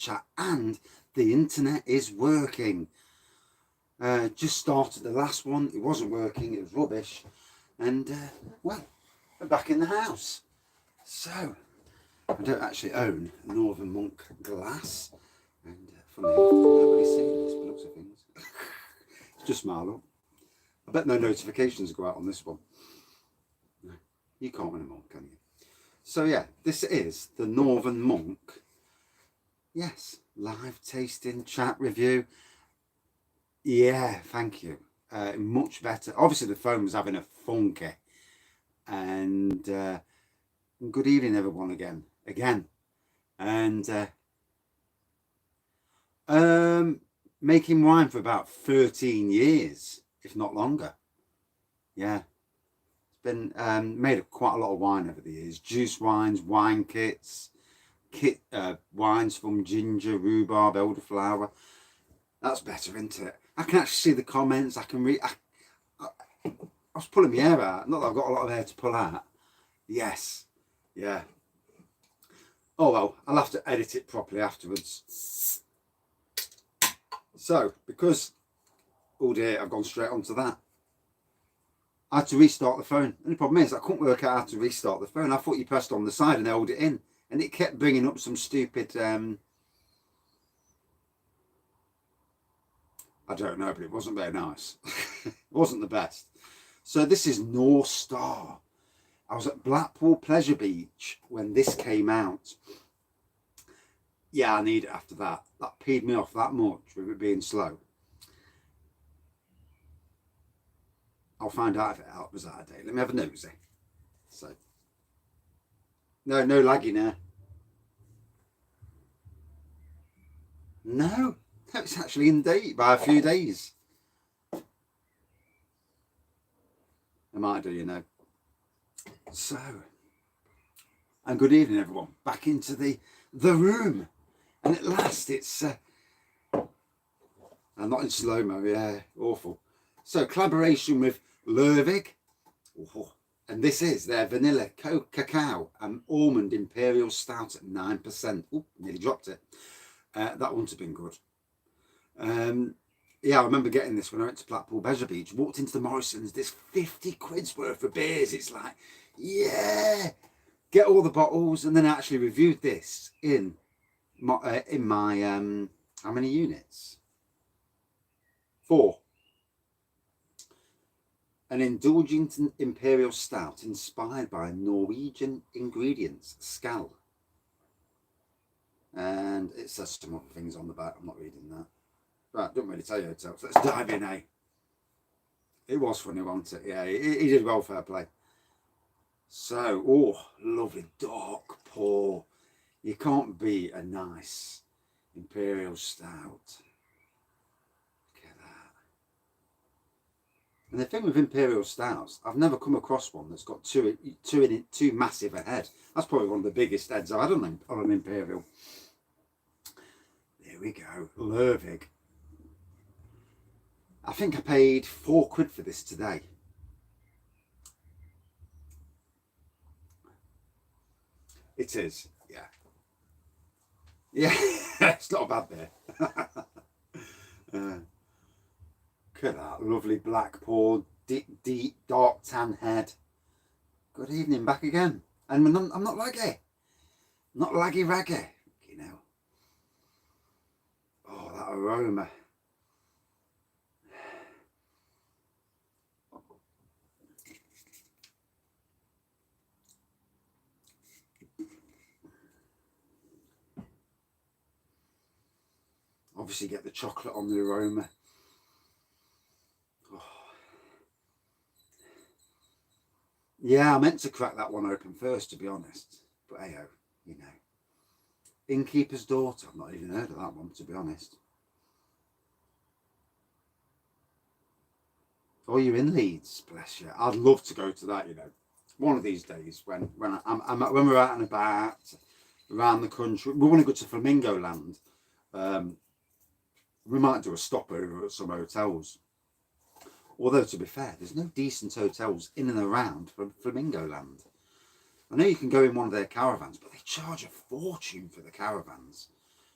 chat and the internet is working. Just started the last one, it wasn't working, it was rubbish, and well, we're back in the house. So I don't actually own a Northern Monk glass, and funny enough, nobody's seen this by the looks of things. Just smile up. I bet no notifications go out on this one. No, you can't win them all, can you? So yeah, this is the Northern Monk. Yes, live tasting chat review. Yeah, thank you. Much better. Obviously the phone was having a funky. And good evening everyone again. And making wine for about 13 years, if not longer. Yeah. It's been made quite a lot of wine over the years. Juice wines, wine kits, wines from ginger, rhubarb, elderflower. That's better, isn't it? I can actually see the comments. I can read. I was pulling my hair out. Not that I've got a lot of hair to pull out. Yes. Yeah. Oh well, I'll have to edit it properly afterwards. So, because, oh dear, I've gone straight onto that. I had to restart the phone. The only problem is I couldn't work out how to restart the phone. I thought you pressed on the side and held it in. And it kept bringing up some stupid... I don't know, but it wasn't very nice. It wasn't the best. So this is Norse Star. I was at Blackpool Pleasure Beach when this came out. Yeah, I need it after that. That peed me off that much with it being slow. I'll find out if it was out of date. Let me have a nosy. So, no laggy now. No, it's actually in date by a few days. It might do, you know. So, and good evening everyone. Back into the room. And at last it's, I'm not in slow-mo, yeah, awful. So, collaboration with Lervig. Oh, and this is their vanilla, cacao and almond imperial stout at 9%. Oh, nearly dropped it. That wouldn't have been good. Yeah, I remember getting this when I went to Blackpool Pleasure Beach. Walked into the Morrison's, there's 50 quid's worth of beers. It's like, yeah, get all the bottles. And then I actually reviewed this in my how many units? 4. An indulgent imperial stout inspired by Norwegian ingredients, skall. And it says some other things on the back. I'm not reading that. Right, don't really tell you so let's dive in, eh? It was funny, wasn't it? Yeah, he did well, fair play. So, oh, lovely dark pour. You can't beat a nice imperial stout. Look at that. And the thing with imperial stouts, I've never come across one that's got two massive a head. That's probably one of the biggest heads I've had on an imperial. There we go, Lervig. I think I paid 4 quid for this today. It is, yeah. Yeah, it's not a bad beer. Look at that lovely black pour, deep dark tan head. Good evening, back again. And I'm not laggy. Not laggy raggy, you know. Oh, that aroma. Obviously get the chocolate on the aroma. Oh. Yeah, I meant to crack that one open first, to be honest. But hey-ho, you know. Innkeeper's Daughter. I've not even heard of that one, to be honest. Oh, you're in Leeds, bless you. I'd love to go to that, you know. One of these days when we're out and about around the country. We want to go to Flamingo Land. We might do a stopover at some hotels. Although, to be fair, there's no decent hotels in and around Flamingo Land. I know you can go in one of their caravans, but they charge a fortune for the caravans.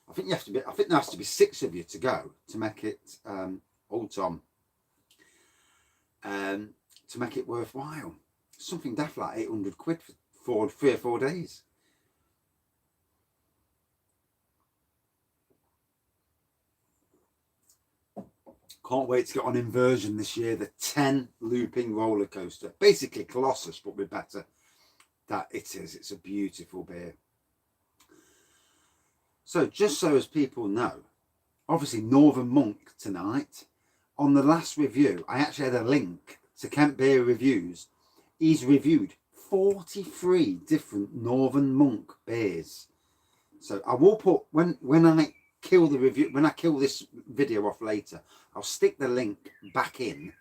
I think you have to be. I think there has to be 6 of you to go to make it. Old Tom. To make it worthwhile. Something daft like 800 quid for 3 or 4 days. Can't wait to get on Inversion this year, the 10 looping roller coaster. Basically Colossus, but with better. That it is. It's a beautiful beer. So just so as people know, obviously Northern Monk tonight. On the last review, I actually had a link to Kent Beer Reviews. He's reviewed 43 different Northern Monk beers. So I will put, when I kill the review, when I kill this video off later, I'll stick the link back in,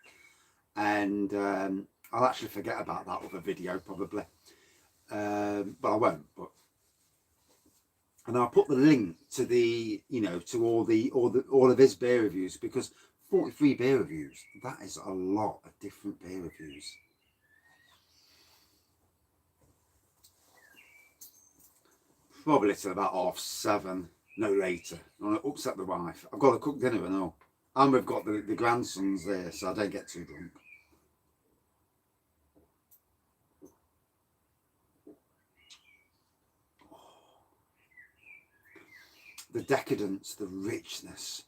and I'll actually forget about that other video probably, but I won't. And I'll put the link to the, to all of his beer reviews, because 43 beer reviews, that is a lot of different beer reviews. Probably till about 7:30, no later. I want to upset the wife. I've got to cook dinner and all. And we've got the grandsons there, so I don't get too drunk. The decadence, the richness.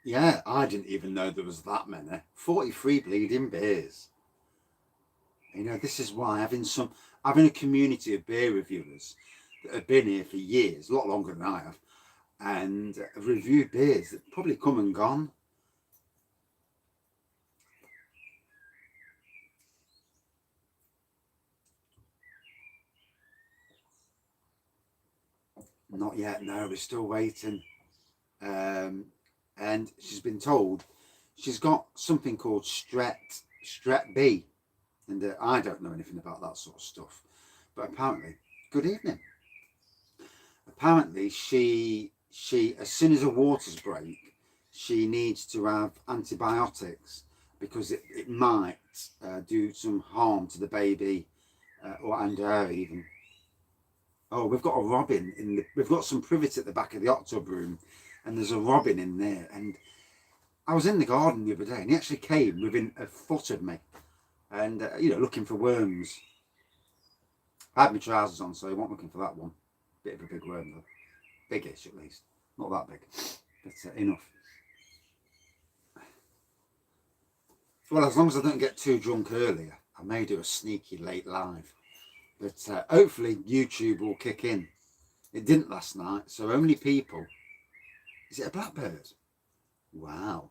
Yeah, I didn't even know there was that many. 43 bleeding beers. This is why having a community of beer reviewers that have been here for years, a lot longer than I have, and have reviewed beers that probably come and gone. Not yet, no, we're still waiting. And she's been told she's got something called Strep B. And I don't know anything about that sort of stuff. But apparently, good evening. Apparently, she as soon as her waters break, she needs to have antibiotics, because it might do some harm to the baby and her even. Oh, we've got a robin we've got some privet at the back of the hot tub room, and there's a robin in there. And I was in the garden the other day, and he actually came within a foot of me, and looking for worms. I had my trousers on, so he wasn't looking for that one. Bit of a big worm though, biggish at least, not that big, but enough. Well, as long as I don't get too drunk earlier, I may do a sneaky late live. But hopefully YouTube will kick in. It didn't last night, so only people. Is it a blackbird? Wow.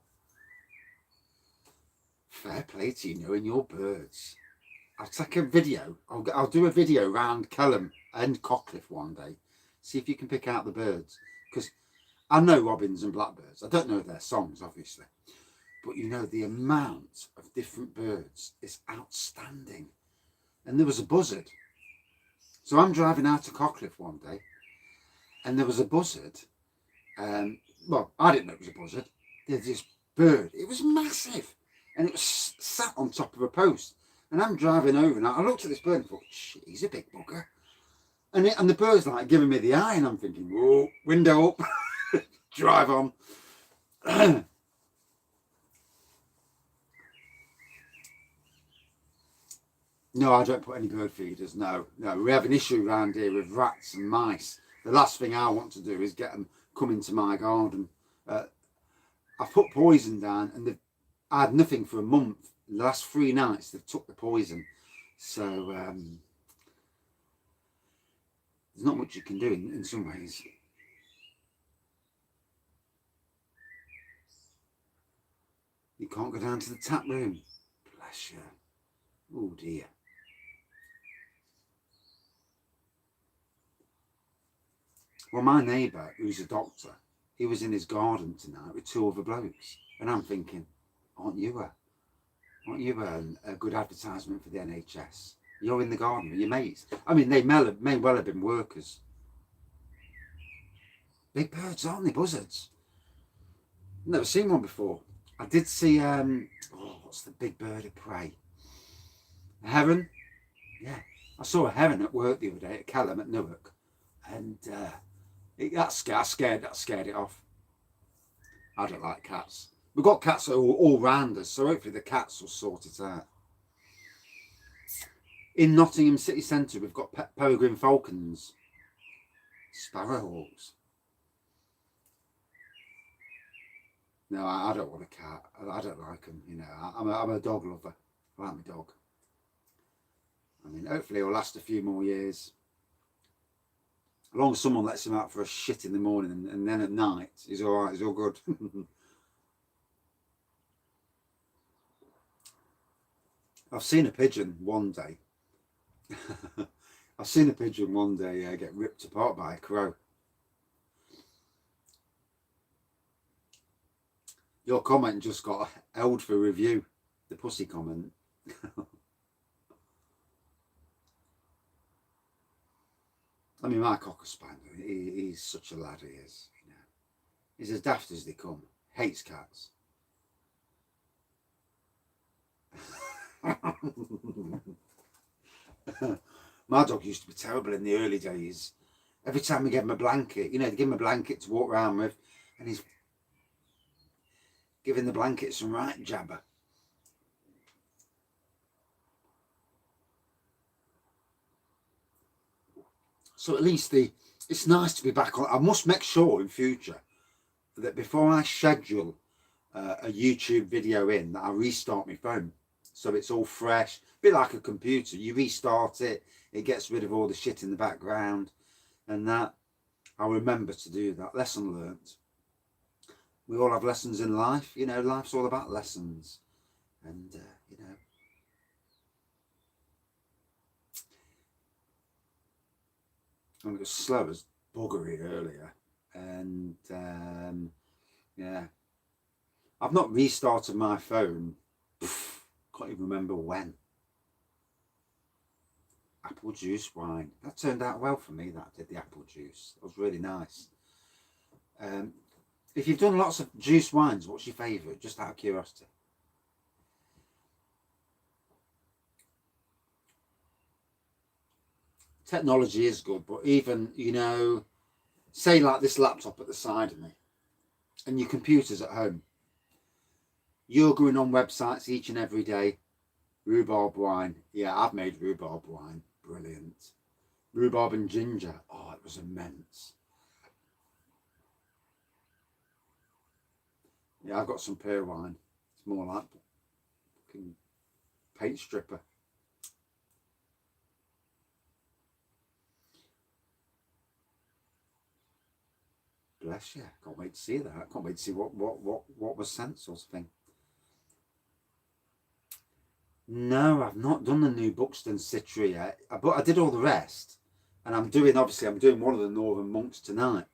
Fair play to you knowing your birds. I'll take a video. I'll do a video around Kelham and Cockcliffe one day. See if you can pick out the birds. Because I know robins and blackbirds. I don't know their songs, obviously. But the amount of different birds is outstanding. And there was a buzzard. So I'm driving out to Cockcliffe one day, and there was a buzzard. Well, I didn't know it was a buzzard. There's this bird. It was massive, and it was sat on top of a post. And I'm driving over, and I looked at this bird and thought, he's a big bugger. And the bird's like giving me the eye, and I'm thinking, whoa, window up, drive on. No, I don't put any bird feeders. No. We have an issue around here with rats and mice. The last thing I want to do is get them come into my garden. I put poison down, and I had nothing for a month. The last 3 nights they've took the poison. So there's not much you can do in some ways. You can't go down to the tap room. Bless you. Oh dear. Well, my neighbour, who's a doctor, he was in his garden tonight with 2 other blokes. And I'm thinking, aren't you a good advertisement for the NHS? You're in the garden with your mates. I mean, they may well have been workers. Big birds, aren't they? Buzzards. Never seen one before. I did see, what's the big bird of prey? A heron? Yeah. I saw a heron at work the other day at Kelham at Newark, and that scared it off. I don't like cats. We've got cats all round us, so hopefully the cats will sort it out. In Nottingham city centre, we've got peregrine falcons, sparrowhawks. No, I don't want a cat. I don't like them. You know, I'm a dog lover. I like my dog. I mean, hopefully it'll last a few more years. As long as someone lets him out for a shit in the morning and then at night, he's all right. He's all good. I've seen a pigeon one day. I've seen a pigeon one day get ripped apart by a crow. Your comment just got held for review. The pussy comment. I mean, my cocker spaniel, he's such a lad, he is. You know, he's as daft as they come. Hates cats. My dog used to be terrible in the early days. Every time we gave him a blanket, you know, they give him a blanket to walk around with, and he's giving the blanket some right jabber. So at least it's nice to be back on. I must make sure in future that before I schedule a YouTube video in, that I restart my phone. So it's all fresh. A bit like a computer. You restart it, it gets rid of all the shit in the background. And that, I'll remember to do that. Lesson learnt. We all have lessons in life. You know, life's all about lessons. And, you know. And it was slow as buggery earlier. And, yeah. I've not restarted my phone. Can't even remember when. Apple juice wine. That turned out well for me, that did, the apple juice. That was really nice. If you've done lots of juice wines, what's your favourite? Just out of curiosity. Technology is good, but even, you know, say like this laptop at the side of me and your computer's at home. You're going on websites each and every day. Rhubarb wine. Yeah, I've made rhubarb wine. Brilliant. Rhubarb and ginger. Oh, it was immense. Yeah, I've got some pear wine. It's more like fucking paint stripper. Bless you. Can't wait to see that. Can't wait to see what was sent, sort of thing. No, I've not done the new Buxton Citra yet, but I did all the rest. And I'm doing one of the Northern Monks tonight.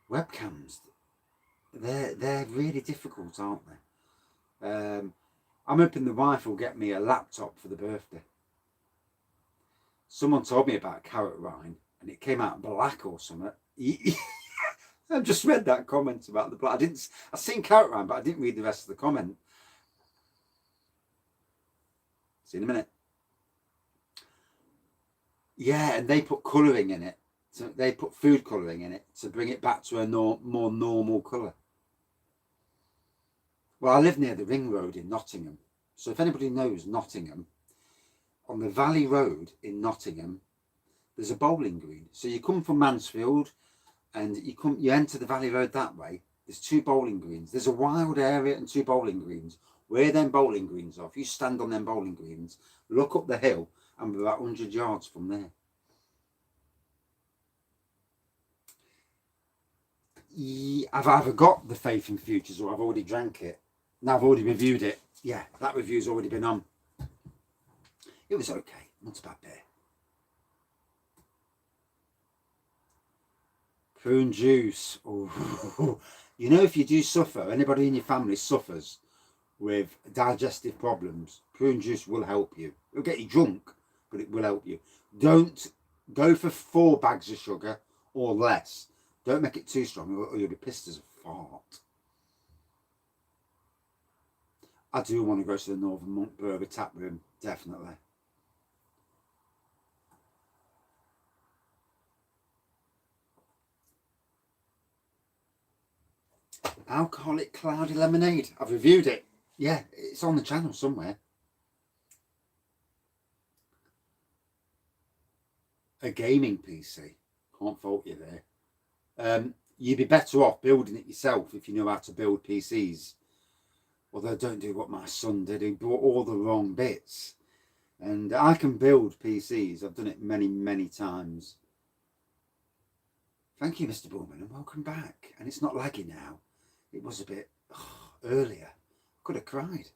Webcams, they're really difficult, aren't they? I'm hoping the wife will get me a laptop for the birthday. Someone told me about carrot rind, and it came out black or something. I just read that comment about the black. I seen carrot rind, but I didn't read the rest of the comment. See in a minute. Yeah, and they put colouring in it. So they put food colouring in it to bring it back to a more normal colour. Well, I live near the Ring Road in Nottingham. So if anybody knows Nottingham, on the Valley Road in Nottingham, there's a bowling green. So you come from Mansfield and you enter the Valley Road that way. There's 2 bowling greens. There's a wild area and 2 bowling greens. Where them bowling greens are, if you stand on them bowling greens, look up the hill and we're about 100 yards from there. I've either got the Faith in Futures or I've already drank it. Now I've already reviewed it. Yeah, that review's already been on. It was okay, not a bad beer. Prune juice. Ooh. You know, if you do suffer, anybody in your family suffers with digestive problems, prune juice will help you. It'll get you drunk, but it will help you. Don't go for 4 bags of sugar or less. Don't make it too strong or you'll be pissed as a fart. I do want to go to the Northern Monk Burger tap room, definitely. Alcoholic cloudy lemonade. I've reviewed it. Yeah, it's on the channel somewhere. A gaming PC. Can't fault you there. You'd be better off building it yourself if you know how to build PCs. Although don't do what my son did. He bought all the wrong bits. And I can build PCs. I've done it many, many times. Thank you, Mr. Bullman, and welcome back. And it's not laggy now. It was a bit earlier. Could have cried.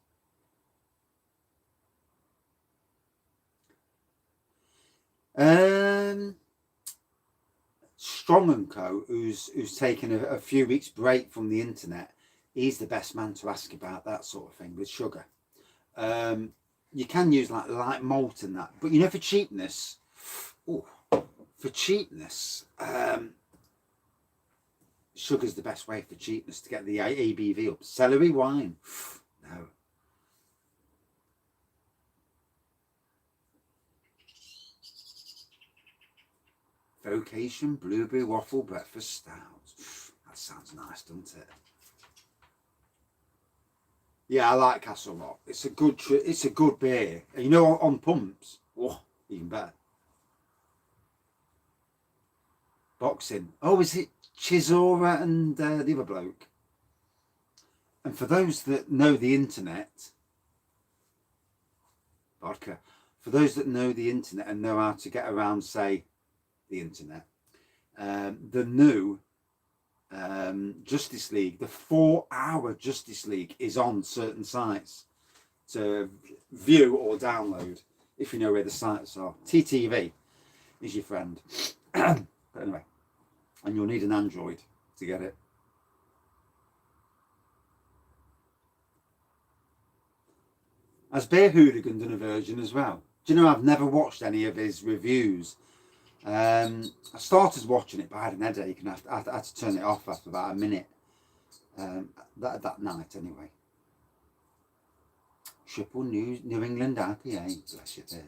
Strong & Co, who's taken a few weeks break from the internet, he's the best man to ask about that sort of thing with sugar. You can use like light malt and that, but you know, for cheapness, sugar's the best way for cheapness to get the ABV up. Celery wine, no. Vocation blueberry waffle breakfast stout. That sounds nice, doesn't it? Yeah, I like Castle Rock. It's a good beer. And you know, on pumps, even better. Boxing. Oh, is it Chisora and the other bloke? And for those that know the internet, vodka. For those that know the internet and know how to get around, say, the internet, the new Justice League, the 4-hour Justice League is on certain sites to view or download, if you know where the sites are. TTV is your friend. But anyway, and you'll need an Android to get it. Has Bear Hooligan done a version as well? Do you know, I've never watched any of his reviews. I started watching it, but I had an headache and I had to turn it off after about a minute. That night, anyway. Triple New England IPA. Bless you there.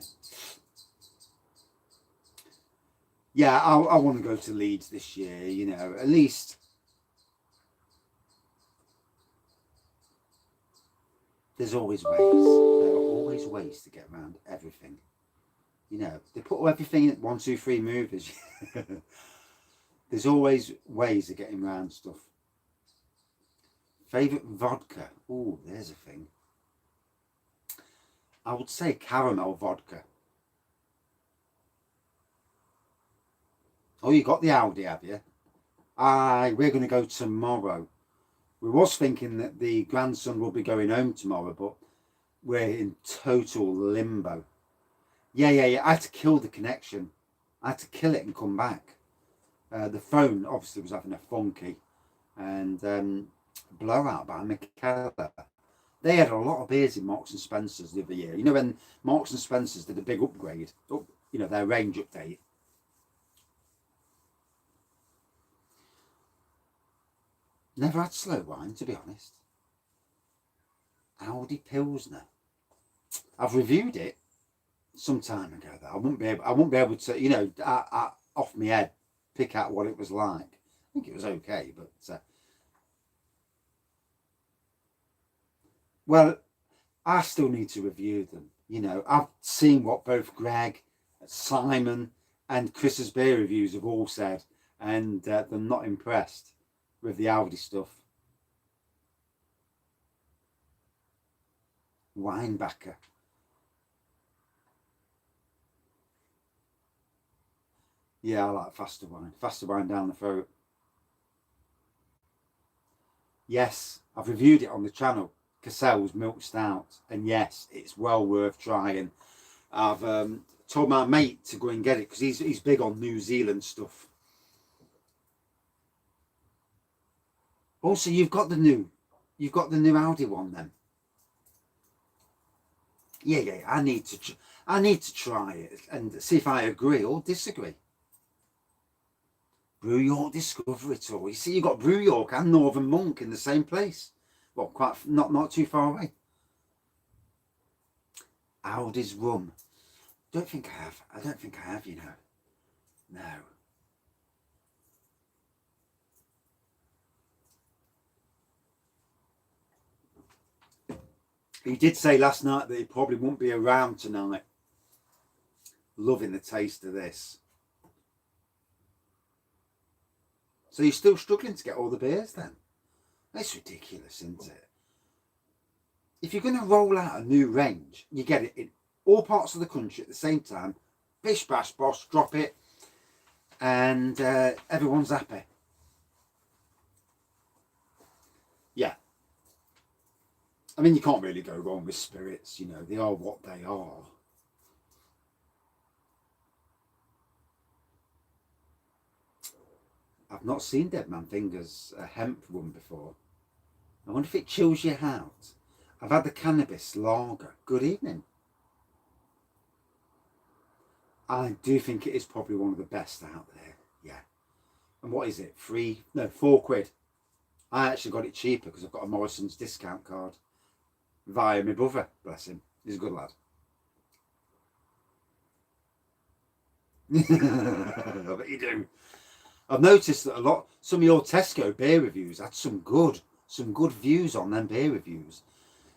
Yeah, I want to go to Leeds this year, you know, at least. There's always ways. There are always ways to get around everything. You know, they put everything in 1, 2, 3 movies. There's always ways of getting around stuff. Favourite vodka? Oh, there's a thing. I would say caramel vodka. Oh, you got the Audi, have you? Aye, we're going to go tomorrow. We was thinking that the grandson will be going home tomorrow, but we're in total limbo. Yeah. I had to kill the connection. I had to kill it and come back. The phone obviously was having a funky and blowout by Michaela. They had a lot of beers in Marks and Spencer's the other year. You know, when Marks and Spencer's did a big upgrade, you know, their range update. Never had slow wine, to be honest. Audi Pilsner. I've reviewed it some time ago, though. I won't be able to, you know, off my head, pick out what it was like. I think it was okay, but well, I still need to review them. You know, I've seen what both Greg, Simon, and Chris's beer reviews have all said, and they're not impressed with the Audi stuff. Weinbacher. Yeah, I like faster wine. Faster wine down the throat. Yes, I've reviewed it on the channel. Cassell's Milk Stout. And yes, it's well worth trying. I've told my mate to go and get it because he's big on New Zealand stuff. Also, you've got the new Audi one then. Yeah. I need to try it and see if I agree or disagree. Brew York Discovery Tour. You see, you've got Brew York and Northern Monk in the same place. Well, quite not too far away. Aldi's rum. Don't think I have. I don't think I have, you know. No. He did say last night that he probably won't be around tonight. Loving the taste of this. So you're still struggling to get all the beers then? That's ridiculous, isn't it? If you're going to roll out a new range, you get it in all parts of the country at the same time. Bish bash bosh, drop it, and everyone's happy. Yeah. I mean, you can't really go wrong with spirits, you know, they are what they are. I've not seen Dead Man Fingers hemp one before. I wonder if it chills you out. I've had the cannabis lager. Good evening. I do think it is probably one of the best out there. Yeah. And what is it? 4 quid. I actually got it cheaper because I've got a Morrison's discount card via my brother. Bless him. He's a good lad. I bet you do. I've noticed that some of your Tesco beer reviews had some good views on them beer reviews.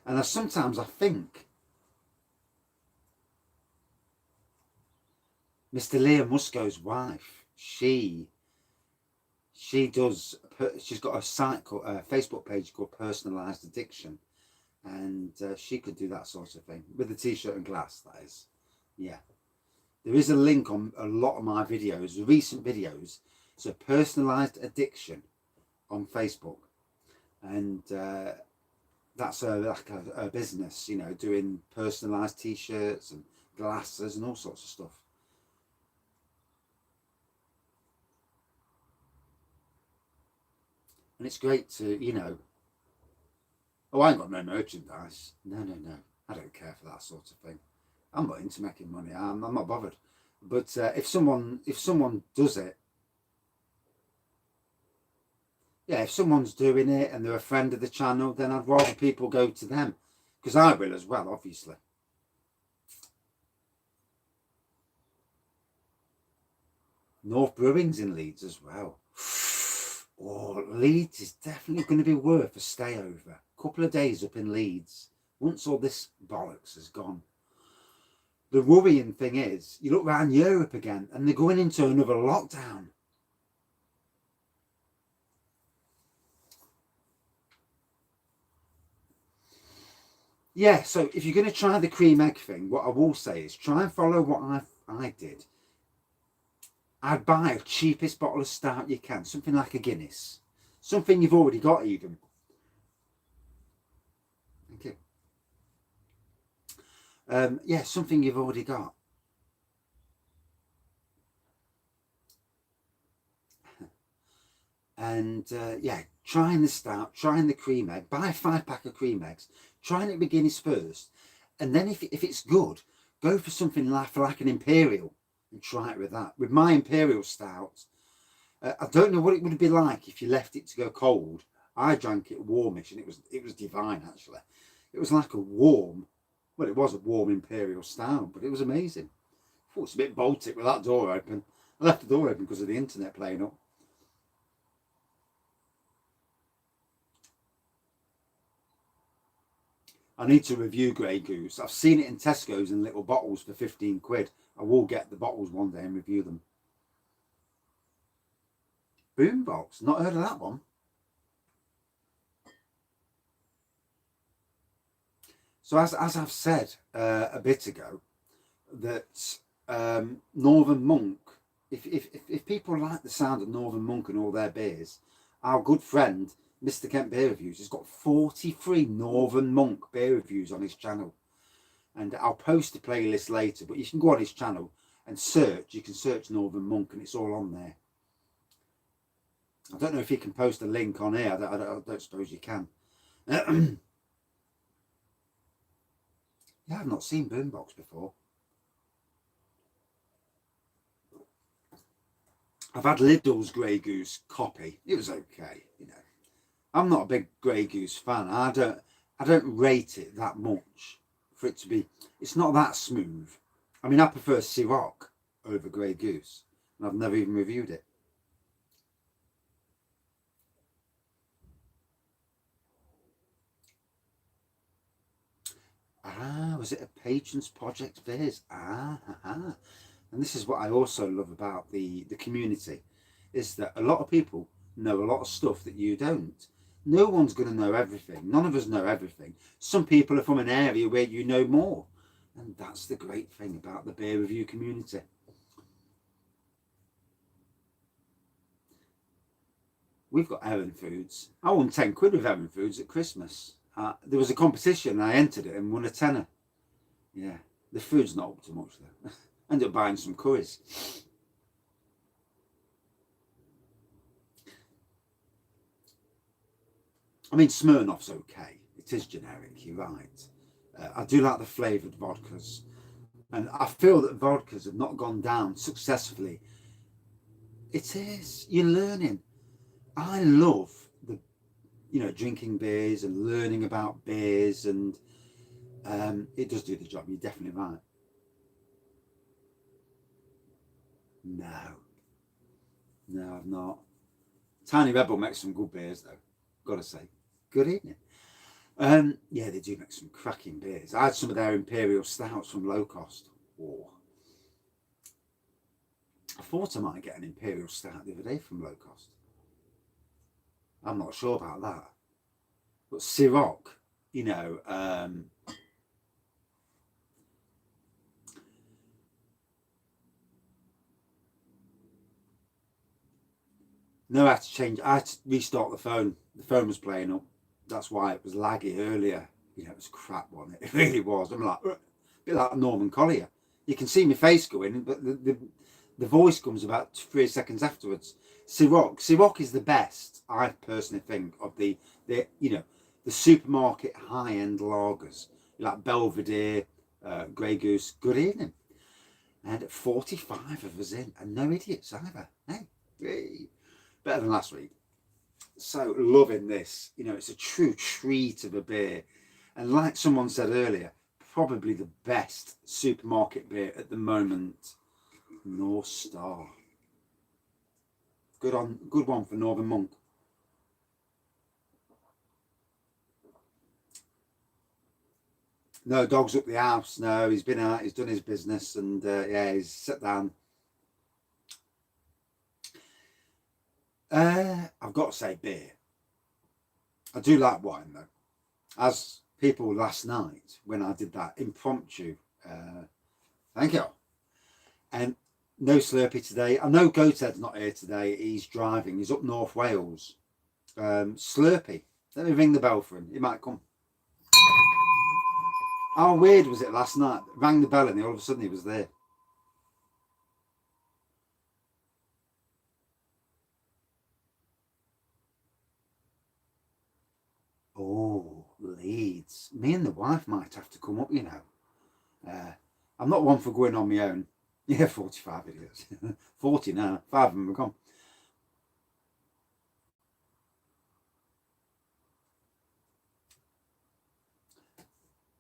And sometimes I think Mr. Liam Musco's wife, she's got a site called a Facebook page called Personalised Addiction, and she could do that sort of thing with the t-shirt and glass. That is, yeah. There is a link on a lot of my videos, the recent videos. So Personalised Addiction on Facebook, and that's like a business, you know, doing personalised t-shirts and glasses and all sorts of stuff. And it's great to, you know, oh, I ain't got no merchandise. No. I don't care for that sort of thing. I'm not into making money. I'm not bothered. But if someone does it, yeah, if someone's doing it and they're a friend of the channel, then I'd rather people go to them, because I will as well, obviously. North Brewing's in Leeds as well. Oh, Leeds is definitely going to be worth a stay over. A couple of days up in Leeds, once all this bollocks has gone. The worrying thing is, you look around Europe again, and they're going into another lockdown. Yeah, so if you're going to try the cream egg thing, what I will say is try and follow what I did. I'd buy the cheapest bottle of stout you can, something like a Guinness, something you've already got even. Thank you. Yeah, something you've already got. And yeah, trying the stout, trying the cream egg, buy a 5-pack of cream eggs, trying it with Guinness first, and then if it's good, go for something like an imperial and try it with that. With my imperial stout, I don't know what it would be like if you left it to go cold. I drank it warmish, and it was divine actually. It was like it was a warm imperial stout, but it was amazing. I thought it's a bit Baltic with that door open. I left the door open because of the internet playing up. I need to review Grey Goose. I've seen it in Tesco's in little bottles for 15 quid. I will get the bottles one day and review them. Boombox, not heard of that one. So as I've said a bit ago, that Northern Monk, if people like the sound of Northern Monk and all their beers, our good friend Mr. Kent Beer Reviews has got 43 Northern Monk beer reviews on his channel, and I'll post the playlist later, but you can go on his channel and search. You can search Northern Monk and it's all on there. I don't know if you can post a link on here. I don't suppose you can. Yeah, I've not seen Boombox before. I've had Lidl's Grey Goose copy. It was okay, you know. I'm not a big Grey Goose fan. I don't rate it that much for it to be, it's not that smooth. I mean, I prefer Ciroc over Grey Goose, and I've never even reviewed it. Ah, was it a Patrons Project Beers? And this is what I also love about the community, is that a lot of people know a lot of stuff that you don't. No one's going to know everything. None of us know everything. Some people are from an area where you know more. And that's the great thing about the beer review community. We've got Erin Foods. I won 10 quid with Erin Foods at Christmas. There was a competition, I entered it and won a tenner. Yeah, the food's not up to much though. Ended up buying some curries. I mean, Smirnoff's okay. It is generic, you're right. I do like the flavoured vodkas. And I feel that vodkas have not gone down successfully. It is. You're learning. I love the, drinking beers and learning about beers, and it does do the job. You're definitely right. No, I've not. Tiny Rebel makes some good beers though. Gotta say, good evening. Yeah, they do make some cracking beers. I had some of their imperial stouts from Low Cost. Oh, I thought I might get an imperial stout the other day from Low Cost. I'm not sure about that. But Ciroc, no, I had to change. I had to restart the phone. The phone was playing up. That's why it was laggy earlier. It was crap, wasn't it? It really was. I'm like, a bit like Norman Collier. You can see my face going, but the voice comes about 3 seconds afterwards. Ciroc is the best, I personally think, of the the supermarket high end lagers like Belvedere, Grey Goose. Good evening, and 45 of us in, and no idiots either. Hey, better than last week. So loving this. It's a true treat of a beer, and like someone said earlier, probably the best supermarket beer at the moment. Norse Star. Good one for Northern Monk. No, dog's up the house. No, he's been out. He's done his business, and yeah, he's sat down. I've got to say beer. I do like wine though. As people last night when I did that impromptu, thank you, and no Slurpee today. I know Goathead's not here today. He's driving. He's up North Wales. Slurpee. Let me ring the bell for him. He might come. How weird was it last night? Rang the bell and all of a sudden he was there. Oh, Leeds. Me and the wife might have to come up, I'm not one for going on my own. Yeah, 45 idiots. 40 now. 5 of them have gone.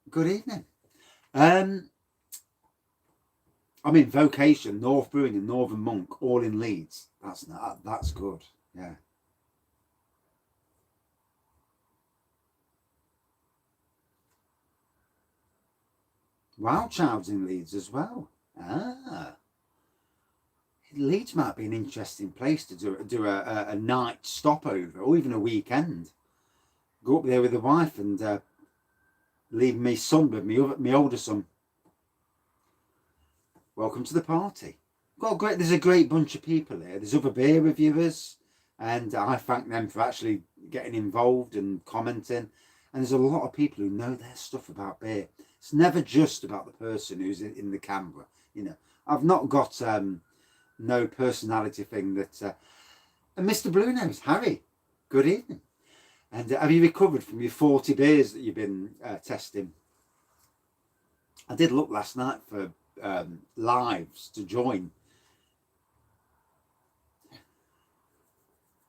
Good evening. I mean, Vocation, North Brewing and Northern Monk, all in Leeds. That's good. Yeah. Wild Child's in Leeds as well. Ah. Leeds might be an interesting place to do a night stopover or even a weekend. Go up there with the wife and leave me son with me older son. Welcome to the party. There's a great bunch of people here. There's other beer reviewers, and I thank them for actually getting involved and commenting. And there's a lot of people who know their stuff about beer. It's never just about the person who's in the camera. I've not got no personality thing that. And Mr. Blue Nose, Harry, good evening. And have you recovered from your 40 beers that you've been testing? I did look last night for lives to join.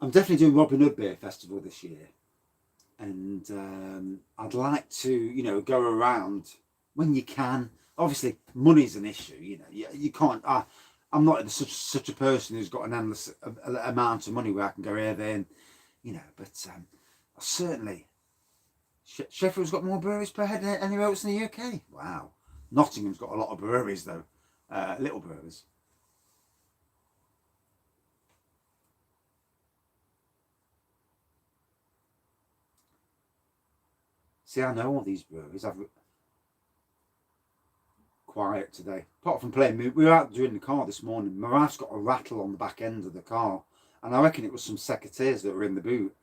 I'm definitely doing Robin Hood Beer Festival this year, and I'd like to, go around when you can. Obviously, money's an issue. You know, you can't. I'm not such a person who's got an endless amount of money where I can go here, there, and you know. But certainly, Sheffield's got more breweries per head than anywhere else in the UK. Wow. Nottingham's got a lot of breweries though, little breweries. See, I know all these breweries. I've quiet today. Apart from playing, we were out doing the car this morning. My wife's got a rattle on the back end of the car, and I reckon it was some secateurs that were in the boot.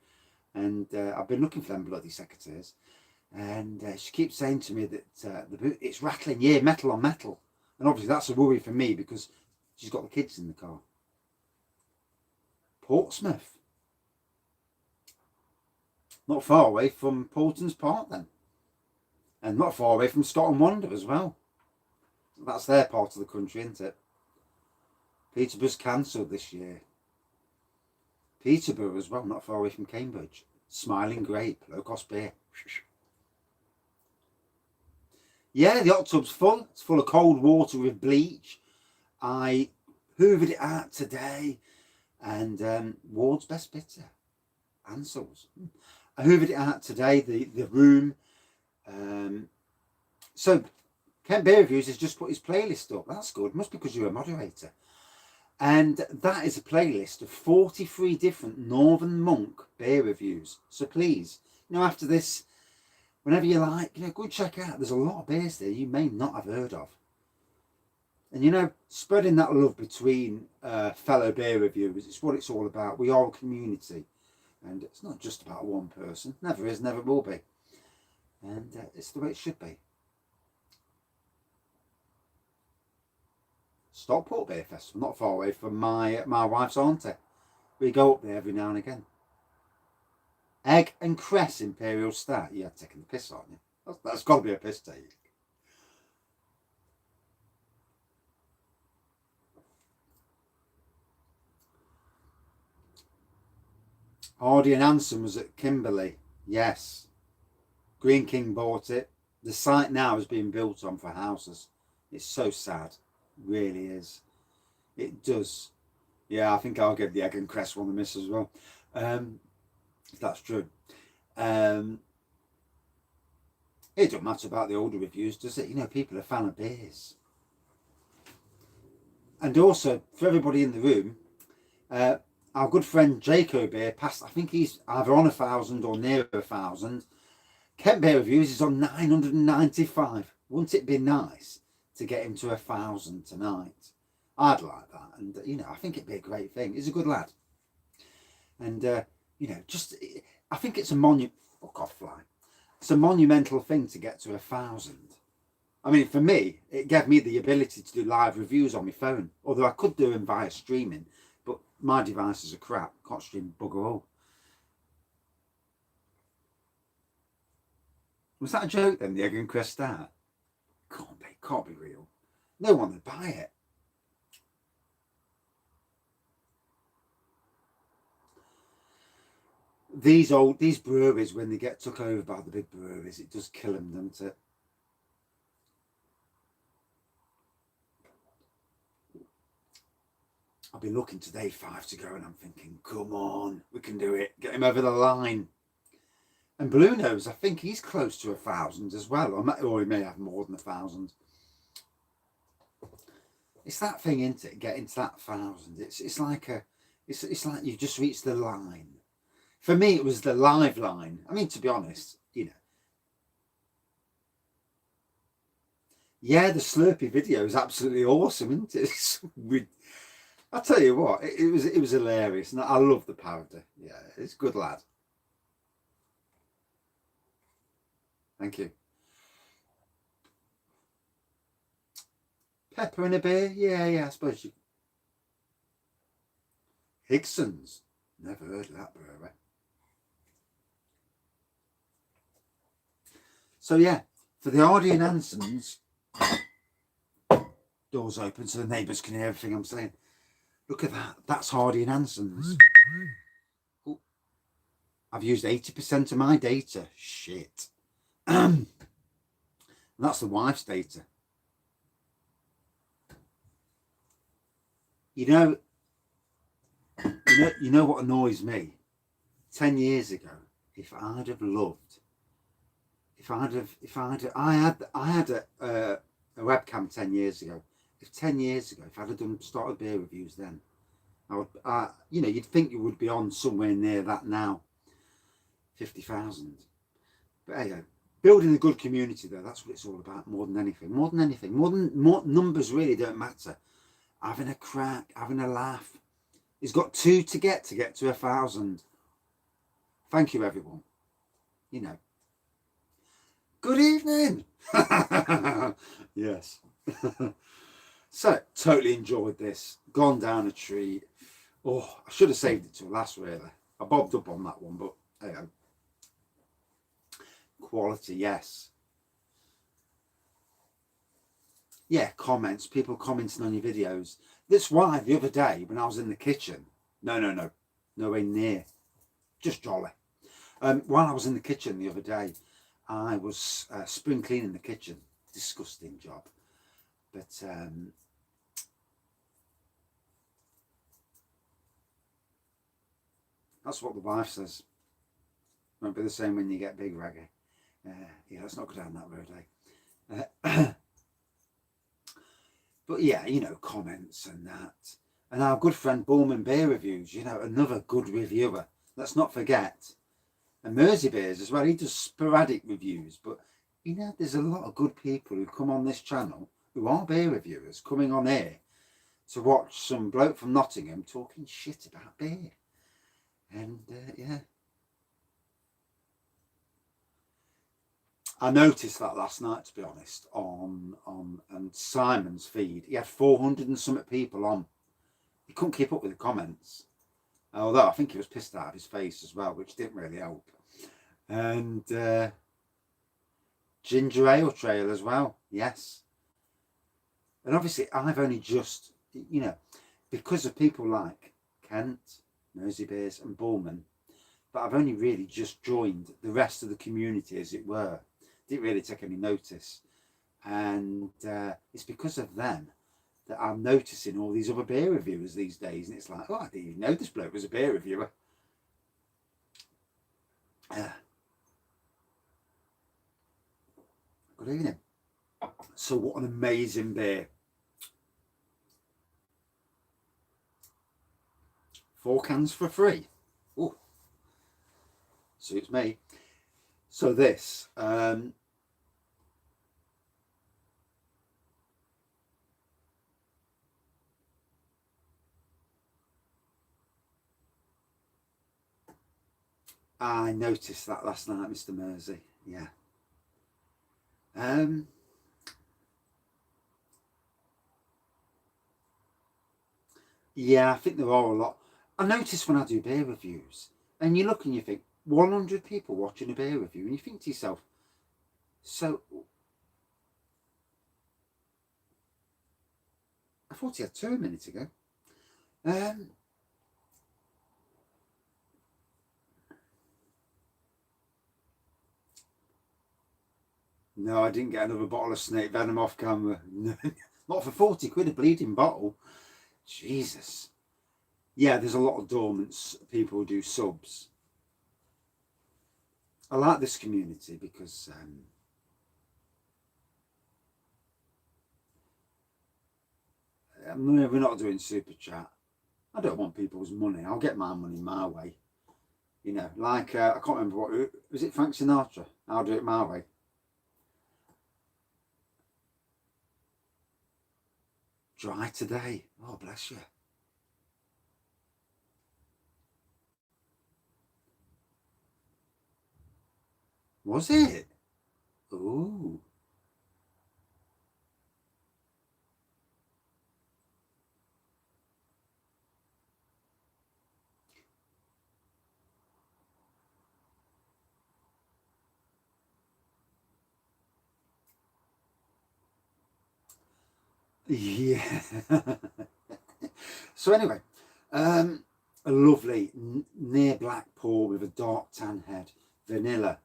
And I've been looking for them bloody secateurs, and she keeps saying to me that the boot, it's rattling. Yeah, metal on metal, and obviously that's a worry for me because she's got the kids in the car. Portsmouth, not far away from Portons Park then, and not far away from Scotland Wonder as well. That's their part of the country, isn't it? Peterborough's cancelled this year. Peterborough as well, not far away from Cambridge. Smiling Grape, low cost beer. Yeah, the hot tub's full. It's full of cold water with bleach. I hoovered it out today, and Ward's Best Bitter, Ansell's. I hoovered it out today. The room. So Kent Beer Reviews has just put his playlist up. That's good. Must be because you're a moderator. And that is a playlist of 43 different Northern Monk beer reviews. So please, you know, after this, whenever you like, you know, go and check out. There's a lot of beers there you may not have heard of. And, you know, spreading that love between fellow beer reviewers, it's what it's all about. We are a community. And it's not just about one person. Never is, never will be. And it's the way it should be. Stockport Beer Festival, not far away from my wife's auntie. We go up there every now and again. Egg and Cress Imperial Stout. You're taking the piss, aren't you? That's got to be a piss take. Hardy and Anson was at Kimberley. Yes. Green King bought it. The site now is being built on for houses. It's so sad. Really is. It does. Yeah, I think I'll give the Egg and Cress one a miss as well, if that's true. It don't matter about the older reviews, does it? You know, people are a fan of beers. And also, for everybody in the room, our good friend Jaco Beer passed, I think he's either on 1,000 or near 1,000. Kent Beer Reviews is on 995. Wouldn't it be nice to get him to 1,000 tonight? I'd like that, and you know, I think it'd be a great thing. He's a good lad, and you know, just I think it's a fuck off, fly. It's a monumental thing to get to 1,000. I mean, for me, it gave me the ability to do live reviews on my phone. Although I could do them via streaming, but my devices are crap. Can't stream bugger all. Was that a joke then? The Egg and Cress Stout? Can't be real. No one would buy it. These breweries, when they get took over by the big breweries, it does kill them, doesn't it? I've been looking today 5 to go, and I'm thinking, come on, we can do it. Get him over the line. And Blue Nose, I think he's close to 1,000 as well, or he may have more than 1,000. It's that thing, isn't it? Getting to that 1,000. It's like you've just reached the line. For me, it was the live line. I mean, to be honest, you know. Yeah, the Slurpee video is absolutely awesome, isn't it? I'll tell you what, it was hilarious, and I love the powder. Yeah, it's a good lad. Thank you. Pepper in a beer? Yeah, I suppose you. Higson's? Never heard of that brewery. So yeah, for the Hardy and Ansons, doors open so the neighbours can hear everything I'm saying. Look at that. That's Hardy and Ansons. Ooh. I've used 80% of my data. Shit. And that's the wife's data. You know what annoys me? 10 years ago, if I'd have loved, I had a webcam 10 years ago. If 10 years ago, if I'd have started beer reviews then, you'd think you would be on somewhere near that now, 50,000. But hey, building a good community though, that's what it's all about more than anything. More numbers really don't matter. Having a crack, having a laugh. It's got two to get to 1,000. Thank you, everyone. Good evening. Yes. So, totally enjoyed this. Gone down a tree. Oh, I should have saved it till last, really. I bobbed up on that one, but hey, quality, yes. Yeah, comments, people commenting on your videos. That's why the other day when I was in the kitchen, nowhere near, just jolly. While I was in the kitchen the other day, I was spring cleaning the kitchen. Disgusting job. But that's what the wife says. Won't be the same when you get big, Raggy. Yeah, let's not go down that road, eh? But yeah, comments and that. And our good friend Bullman Beer Reviews, another good reviewer. Let's not forget. And Mersey Beers as well. He does sporadic reviews. But, there's a lot of good people who come on this channel who are beer reviewers coming on here to watch some bloke from Nottingham talking shit about beer. And, yeah. I noticed that last night, to be honest, on Simon's feed. He had 400 and something people on. He couldn't keep up with the comments. Although I think he was pissed out of his face as well, which didn't really help. And ginger ale trail as well, yes. And obviously I've only just, because of people like Kent, Mersey Beers and Bullman, but I've only really just joined the rest of the community, as it were. Didn't really take any notice. And it's because of them that I'm noticing all these other beer reviewers these days. And it's like, oh, I didn't even know this bloke was a beer reviewer. Good evening. So what an amazing beer. 4 cans for free. Oh, suits me. So this, I noticed that last night, Mr. Mersey. Yeah. Yeah, I think there are a lot. I notice when I do beer reviews, and you look and you think, 100 people watching a beer review, and you think to yourself, so I thought he had 2 minutes ago. No, I didn't get another bottle of snake venom off camera. No, not for 40 quid a bleeding bottle. Jesus. Yeah, there's a lot of dormant people who do subs. I like this community because we're not doing super chat. I don't want people's money. I'll get my money my way. Like, I can't remember what, was it Frank Sinatra? I'll do it my way. Dry today. Oh, bless you. Was it? Ooh. Yeah. So anyway, a lovely near black pour with a dark tan head, vanilla,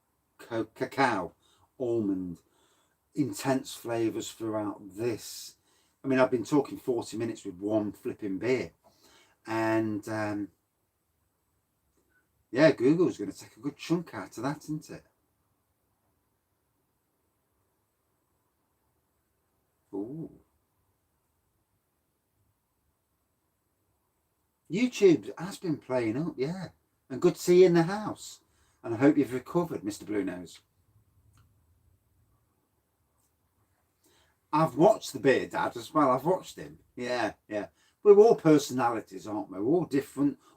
cacao, almond. intense flavours throughout this. I mean, I've been talking 40 minutes with one flipping beer. And yeah, Google's going to take a good chunk out of that, isn't it? Ooh. YouTube has been playing up, yeah. And good to see you in the house. And I hope you've recovered, Mr. Blue Nose. I've watched the Beer Dad as well. I've watched him. Yeah, yeah. We're all personalities, aren't we? We're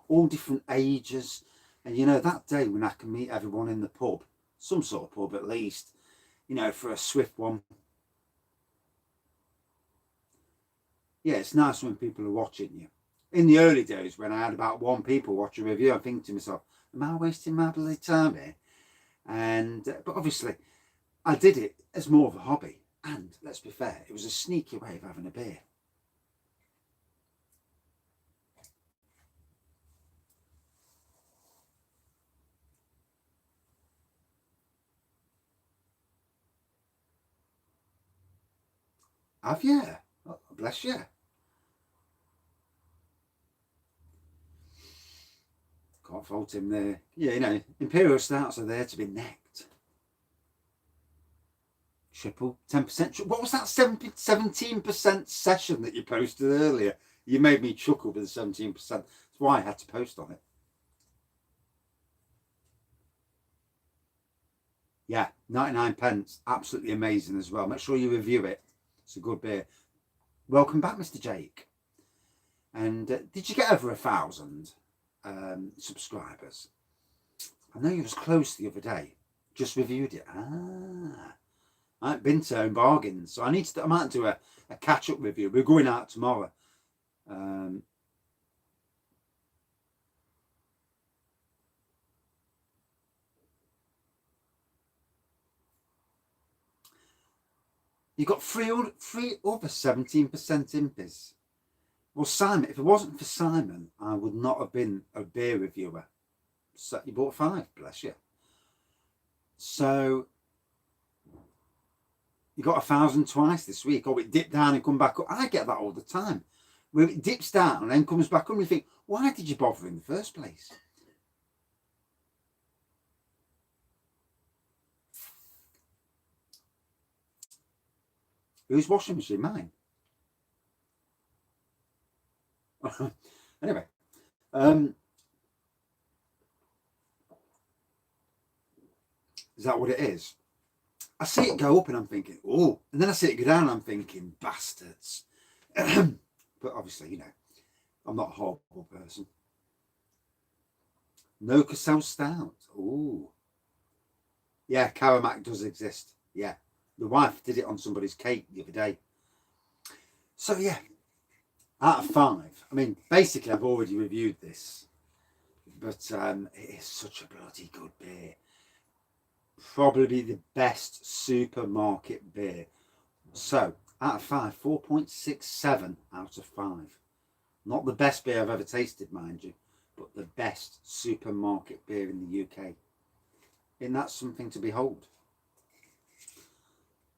all different ages. And you know, that day when I can meet everyone in the pub, some sort of pub at least, you know, for a swift one. Yeah, it's nice when people are watching you. In the early days when I had about one people watch a review, I'm thinking to myself, am I wasting my bloody time here? And but obviously I did it as more of a hobby. And let's be fair, it was a sneaky way of having a beer. Have you? Oh, bless you. Can't fault him there. Yeah, you know, imperial stouts are there to be necked. Triple, 10%. What was that 17% session that you posted earlier? You made me chuckle with the 17%. That's why I had to post on it. Yeah, 99 pence. Absolutely amazing as well. Make sure you review it. It's a good beer. Welcome back, Mr. Jake. And did you get over 1,000 subscribers? I know you was close the other day. Just reviewed it. I haven't been to Own Bargains, so I might do a catch-up review. We're going out tomorrow. You got three other 17% impies. Well, Simon, if it wasn't for Simon, I would not have been a beer reviewer. So you bought 5, bless you. So you got 1,000 twice this week. Oh, it dipped down and come back up. I get that all the time. Where it dips down and then comes back up and you think, why did you bother in the first place? Whose washing machine? Mine. Anyway, is that what it is? I see it go up and I'm thinking, oh, and then I see it go down and I'm thinking, bastards. But obviously, you know, I'm not a horrible person. No Cassell Stout. Oh, yeah, Caramac does exist. Yeah, the wife did it on somebody's cake the other day. So yeah, out of 5. I mean, basically, I've already reviewed this, but it is such a bloody good beer. Probably the best supermarket beer. So out of 5, 4.67 out of 5. Not the best beer I've ever tasted, mind you, but the best supermarket beer in the UK. And that's something to behold.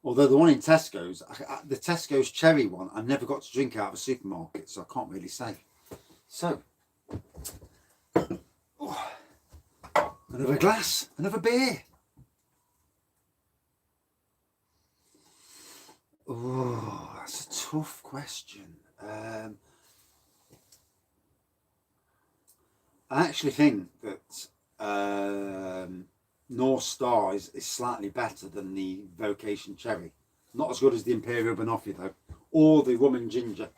Although the one in Tesco's, the Tesco's cherry one, I never got to drink out of a supermarket, so I can't really say. So, oh, another glass, another beer. Oh, that's a tough question. I actually think that Norse Star is slightly better than the Vocation Cherry. Not as good as the Imperial Banoffee though, or the Rum and Ginger.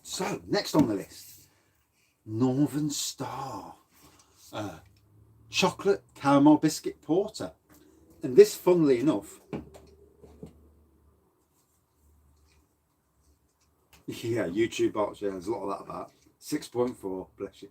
So, next on the list, Northern Star. Chocolate caramel biscuit porter. And this, funnily enough, yeah, YouTube box, yeah, there's a lot of that about. 6.4, bless you.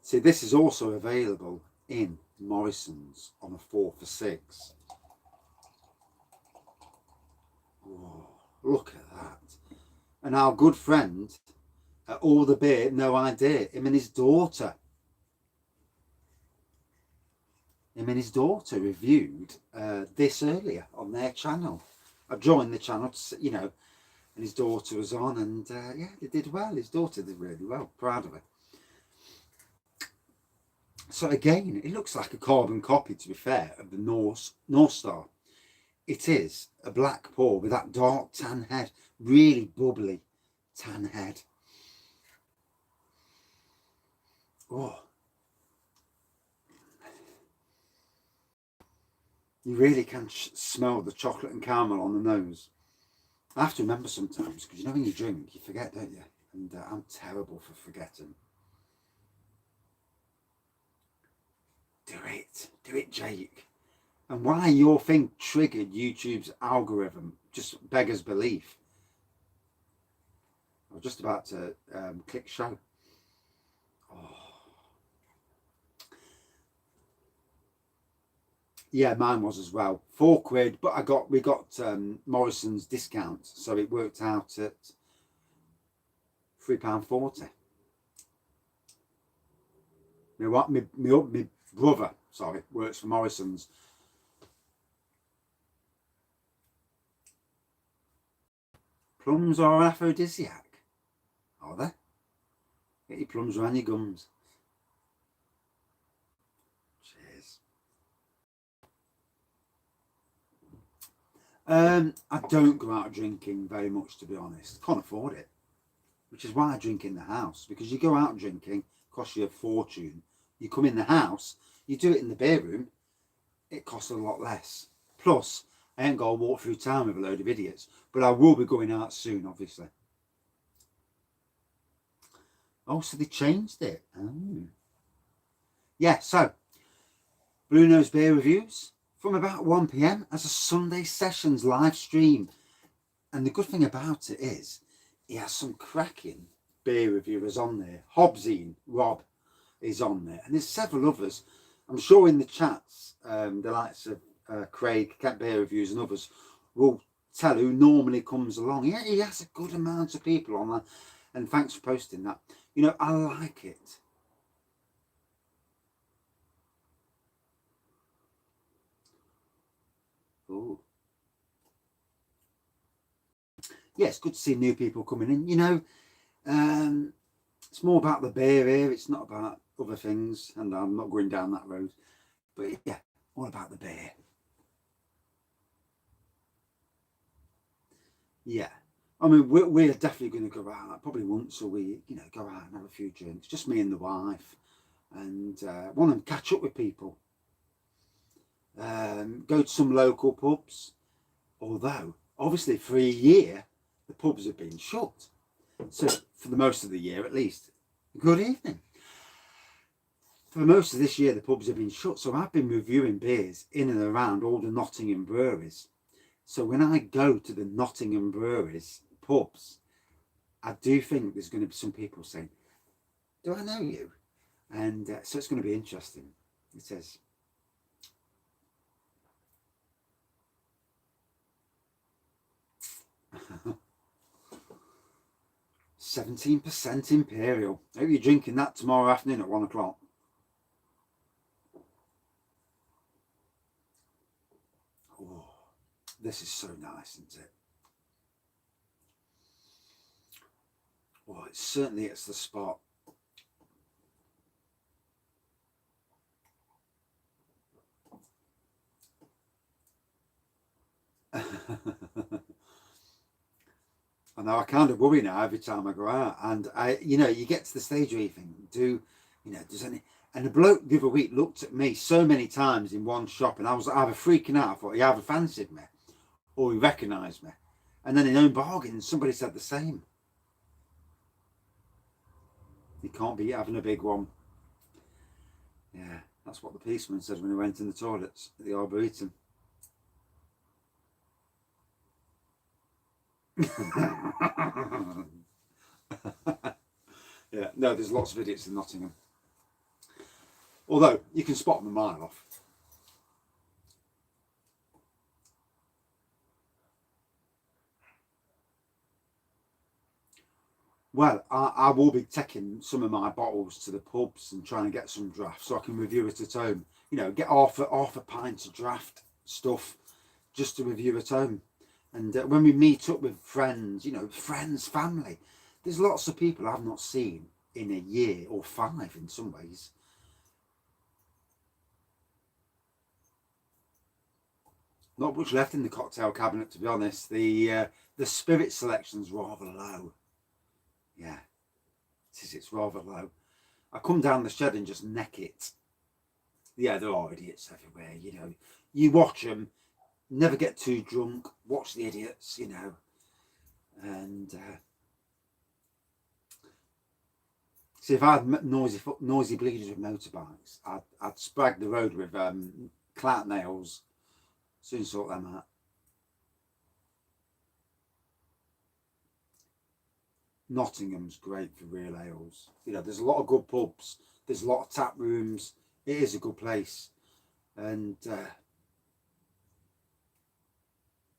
See, this is also available in Morrison's on a 4 for 6. Oh, look at that. And our good friend at All the Beer, no idea, him and his daughter. Reviewed this earlier on their channel. I joined the channel to, you know, and his daughter was on, and yeah, they did well. His daughter did really well. Proud of her. So again, it looks like a carbon copy, to be fair, of the Norse Star. It is a black pour with that dark tan head, really bubbly tan head. Oh, you really can smell the chocolate and caramel on the nose. I have to remember sometimes, because you know when you drink, you forget, don't you? And I'm terrible for forgetting. Do it, Jake. And why your thing triggered YouTube's algorithm just beggars belief. I was just about to click show. Oh. Yeah, mine was as well. £4, but we got Morrison's discount, so it worked out at £3.40. My brother, works for Morrison's. Plums are an aphrodisiac, are they? Get your plums around your gums. Cheers. I don't go out drinking very much, to be honest. Can't afford it, which is why I drink in the house. Because you go out drinking, costs you a fortune. You come in the house, you do it in the beer room, it costs a lot less. Plus, I ain't got to walk through town with a load of idiots. But I will be going out soon, obviously. Oh, so they changed it. Oh. Yeah, so Bruno's Beer Reviews from about 1 PM as a Sunday Sessions live stream. And the good thing about it is he has some cracking beer reviewers on there. Hobbsine Rob is on there. And there's several others. I'm sure in the chats, the likes of Craig, Cat Beer Reviews and others will tell who normally comes along. Yeah, he has a good amount of people on there. And thanks for posting that. You know, I like it. Oh. Yeah, it's good to see new people coming in. You know, it's more about the beer here. It's not about other things. And I'm not going down that road. But yeah, all about the beer. Yeah. I mean, we're definitely going to go out probably once a week, you know, go out and have a few drinks. Just me and the wife. And want to catch up with people. Go to some local pubs. Although, obviously, for a year, the pubs have been shut. So, for the most of the year at least. Good evening. For most of this year, the pubs have been shut. So, I've been reviewing beers in and around all the Nottingham breweries. So, when I go to the Nottingham breweries pubs, I do think there's going to be some people saying, do I know you? And so, it's going to be interesting. It says, 17% imperial. I hope you're drinking that tomorrow afternoon at 1 o'clock. Oh, this is so nice, isn't it? Oh, it certainly hits the spot. I know, I kind of worry now every time I go out, and you know, you get to the stage where you think, does any? And the bloke the other week looked at me so many times in one shop, and I was either freaking out, I thought he either fancied me, or he recognised me, and then in own bargain, somebody said the same. You can't be having a big one. Yeah, that's what the policeman said when he went in the toilets at the Arboretum. Yeah, no, there's lots of idiots in Nottingham. Although you can spot them a mile off. Well, I will be taking some of my bottles to the pubs and trying to get some draft so I can review it at home. You know, get half a pint of draft stuff just to review at home. And when we meet up with friends, you know, friends, family, there's lots of people I've not seen in a year or 5 in some ways. Not much left in the cocktail cabinet, to be honest. The spirit selection's rather low. Yeah, it's rather low. I come down the shed and just neck it. Yeah, there are idiots everywhere, you know. You watch them, never get too drunk, watch the idiots, you know. And see, if I had noisy bleeders with motorbikes, I'd sprag the road with clout nails. Soon sort them out. Nottingham's great for real ales. You know, there's a lot of good pubs. There's a lot of tap rooms. It is a good place. And,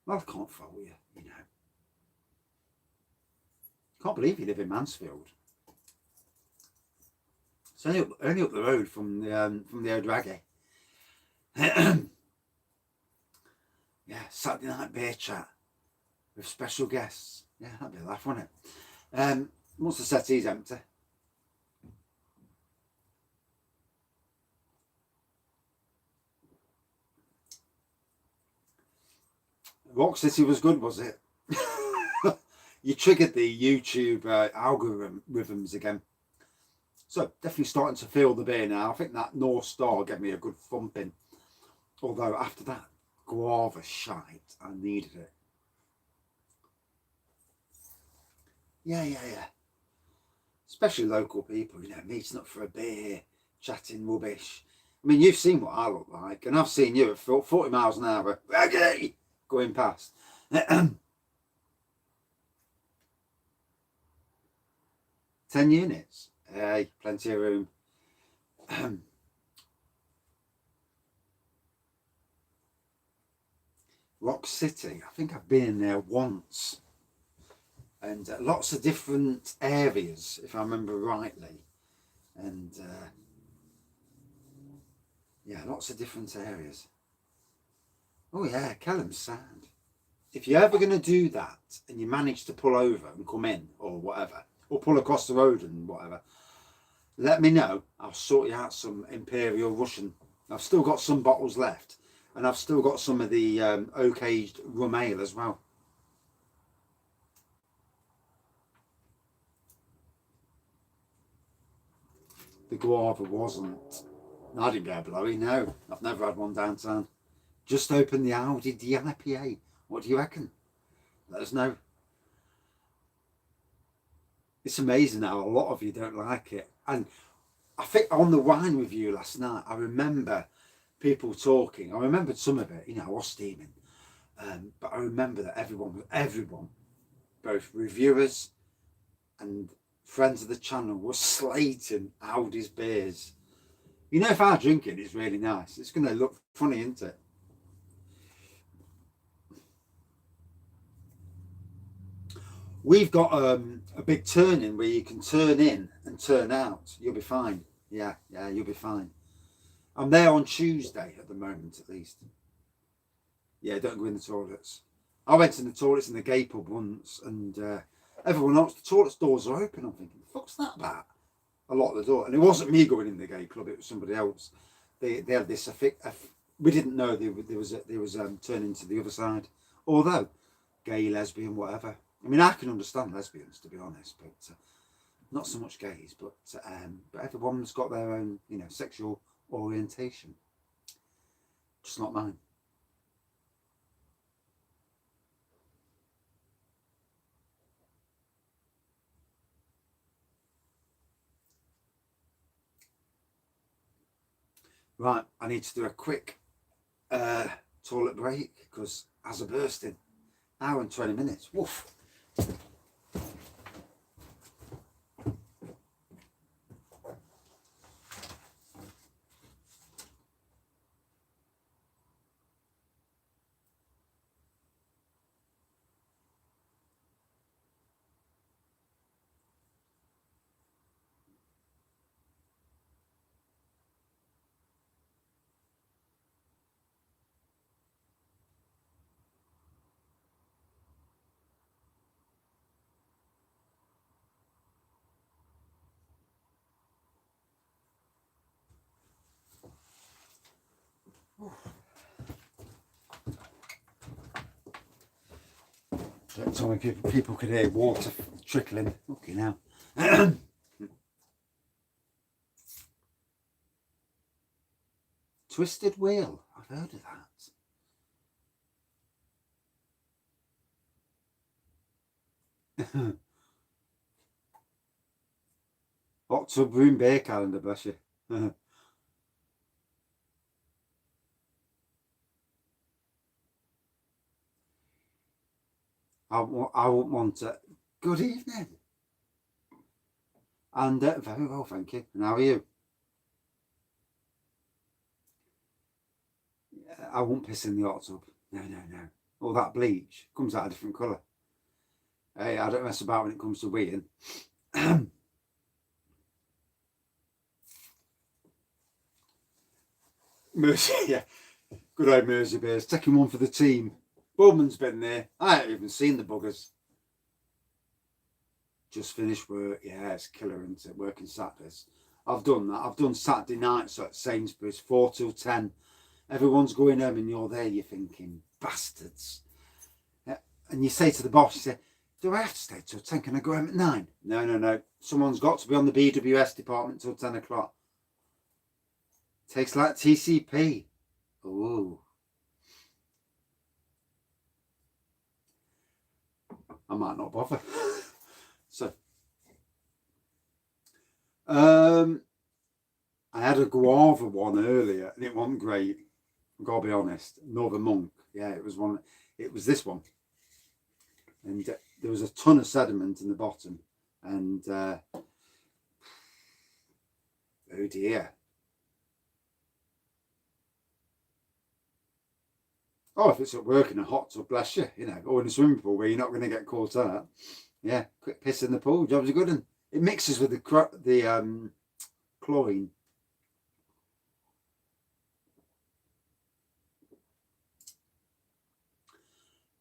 well, I can't fault you, you know. Can't believe you live in Mansfield. It's only up the road from the O'Draggy. Yeah, Saturday night beer chat with special guests. Yeah, that'd be a laugh, wouldn't it? Once the settee's empty. Rock City was good, was it? You triggered the YouTube algorithms again. So definitely starting to feel the beer now. I think that Norse Star gave me a good thumping. Although after that guava shite, I needed it. Yeah. Especially local people, you know, meeting up for a beer, chatting rubbish. I mean, you've seen what I look like, and I've seen you at 40 miles an hour, Reggie, going past. 10 units. Hey, plenty of room. Rock City, I think I've been in there once. And lots of different areas, if I remember rightly. And yeah, lots of different areas. Oh yeah, Kellam's Sound. If you're ever going to do that and you manage to pull over and come in or whatever, or pull across the road and whatever, let me know. I'll sort you out some Imperial Russian. I've still got some bottles left, and I've still got some of the oak-aged rum ale as well. The guava wasn't. I didn't get a blowy, no. I've never had one downtown. Just opened the Audi DIPA. What do you reckon? Let us know. It's amazing how a lot of you don't like it. And I think on the wine review last night, I remember people talking. I remembered some of it, you know, I was steaming. But I remember that everyone, both reviewers and friends of the channel, were slating Audi's beers. You know, if I drink it, it's really nice. It's going to look funny, isn't it? We've got a big turn-in where you can turn in and turn out. You'll be fine. Yeah, you'll be fine. I'm there on Tuesday at the moment, at least. Yeah, don't go in the toilets. I went in the toilets in the gay pub once, and everyone else, the toilets doors are open. I'm thinking, the fuck's that about? I locked the door, and it wasn't me going in the gay club. It was somebody else. They had this. We didn't know there was turning to the other side. Although gay, lesbian, whatever. I mean, I can understand lesbians, to be honest, but not so much gays. But everyone's got their own, you know, sexual orientation. Just not mine. Right, I need to do a quick toilet break because as a bursting, hour and 20 minutes. Woof. Don't tell me people could hear water trickling. Okay, now. Twisted wheel. I've heard of that. Hot tub room beer calendar, bless you. I wouldn't want to. Good evening. And very well, thank you. And how are you? I won't piss in the hot tub. No. All that bleach comes out a different colour. Hey, I don't mess about when it comes to weeing. Mercy, yeah. Good old Mersey Bears. Taking one for the team. Bowman's been there. I haven't even seen the buggers. Just finished work. Yeah, it's killer, isn't it? Working Saturdays. I've done that. I've done Saturday nights at Sainsbury's, 4 till 10. Everyone's going home and you're there, you're thinking, bastards. And you say to the boss, you say, do I have to stay till 10? Can I go home at 9? No. Someone's got to be on the BWS department till 10 o'clock. Takes like TCP. Ooh. I might not bother. So, I had a guava one earlier and it wasn't great. I've got to be honest. Northern Monk. Yeah, it was one. It was this one. And there was a ton of sediment in the bottom. And, oh dear. Oh, if it's at work in a hot tub, bless you, or in a swimming pool where you're not going to get caught out. Yeah, quick piss in the pool, job's a good one. It mixes with the chlorine.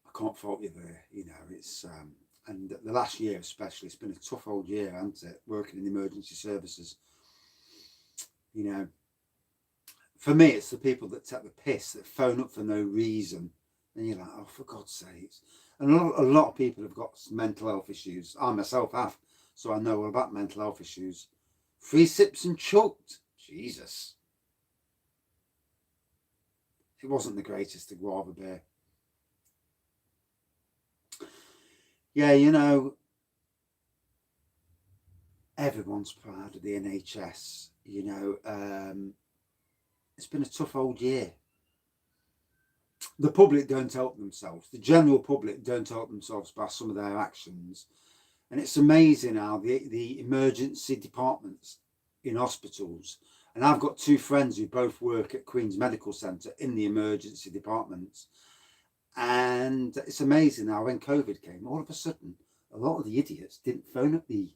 I can't fault you there, it's, and the last year especially, it's been a tough old year, hasn't it, working in the emergency services. For me, it's the people that take the piss, that phone up for no reason. And you're like, oh, for God's sakes. And a lot of people have got mental health issues. I myself have. So I know all about mental health issues. 3 sips and choked. Jesus. It wasn't the greatest of guava beer. Yeah, everyone's proud of the NHS. It's been a tough old year. The public don't help themselves. The general public don't help themselves by some of their actions. And it's amazing how the emergency departments in hospitals, and I've got 2 friends who both work at Queen's Medical Centre in the emergency departments. And it's amazing how when COVID came, all of a sudden, a lot of the idiots didn't phone up the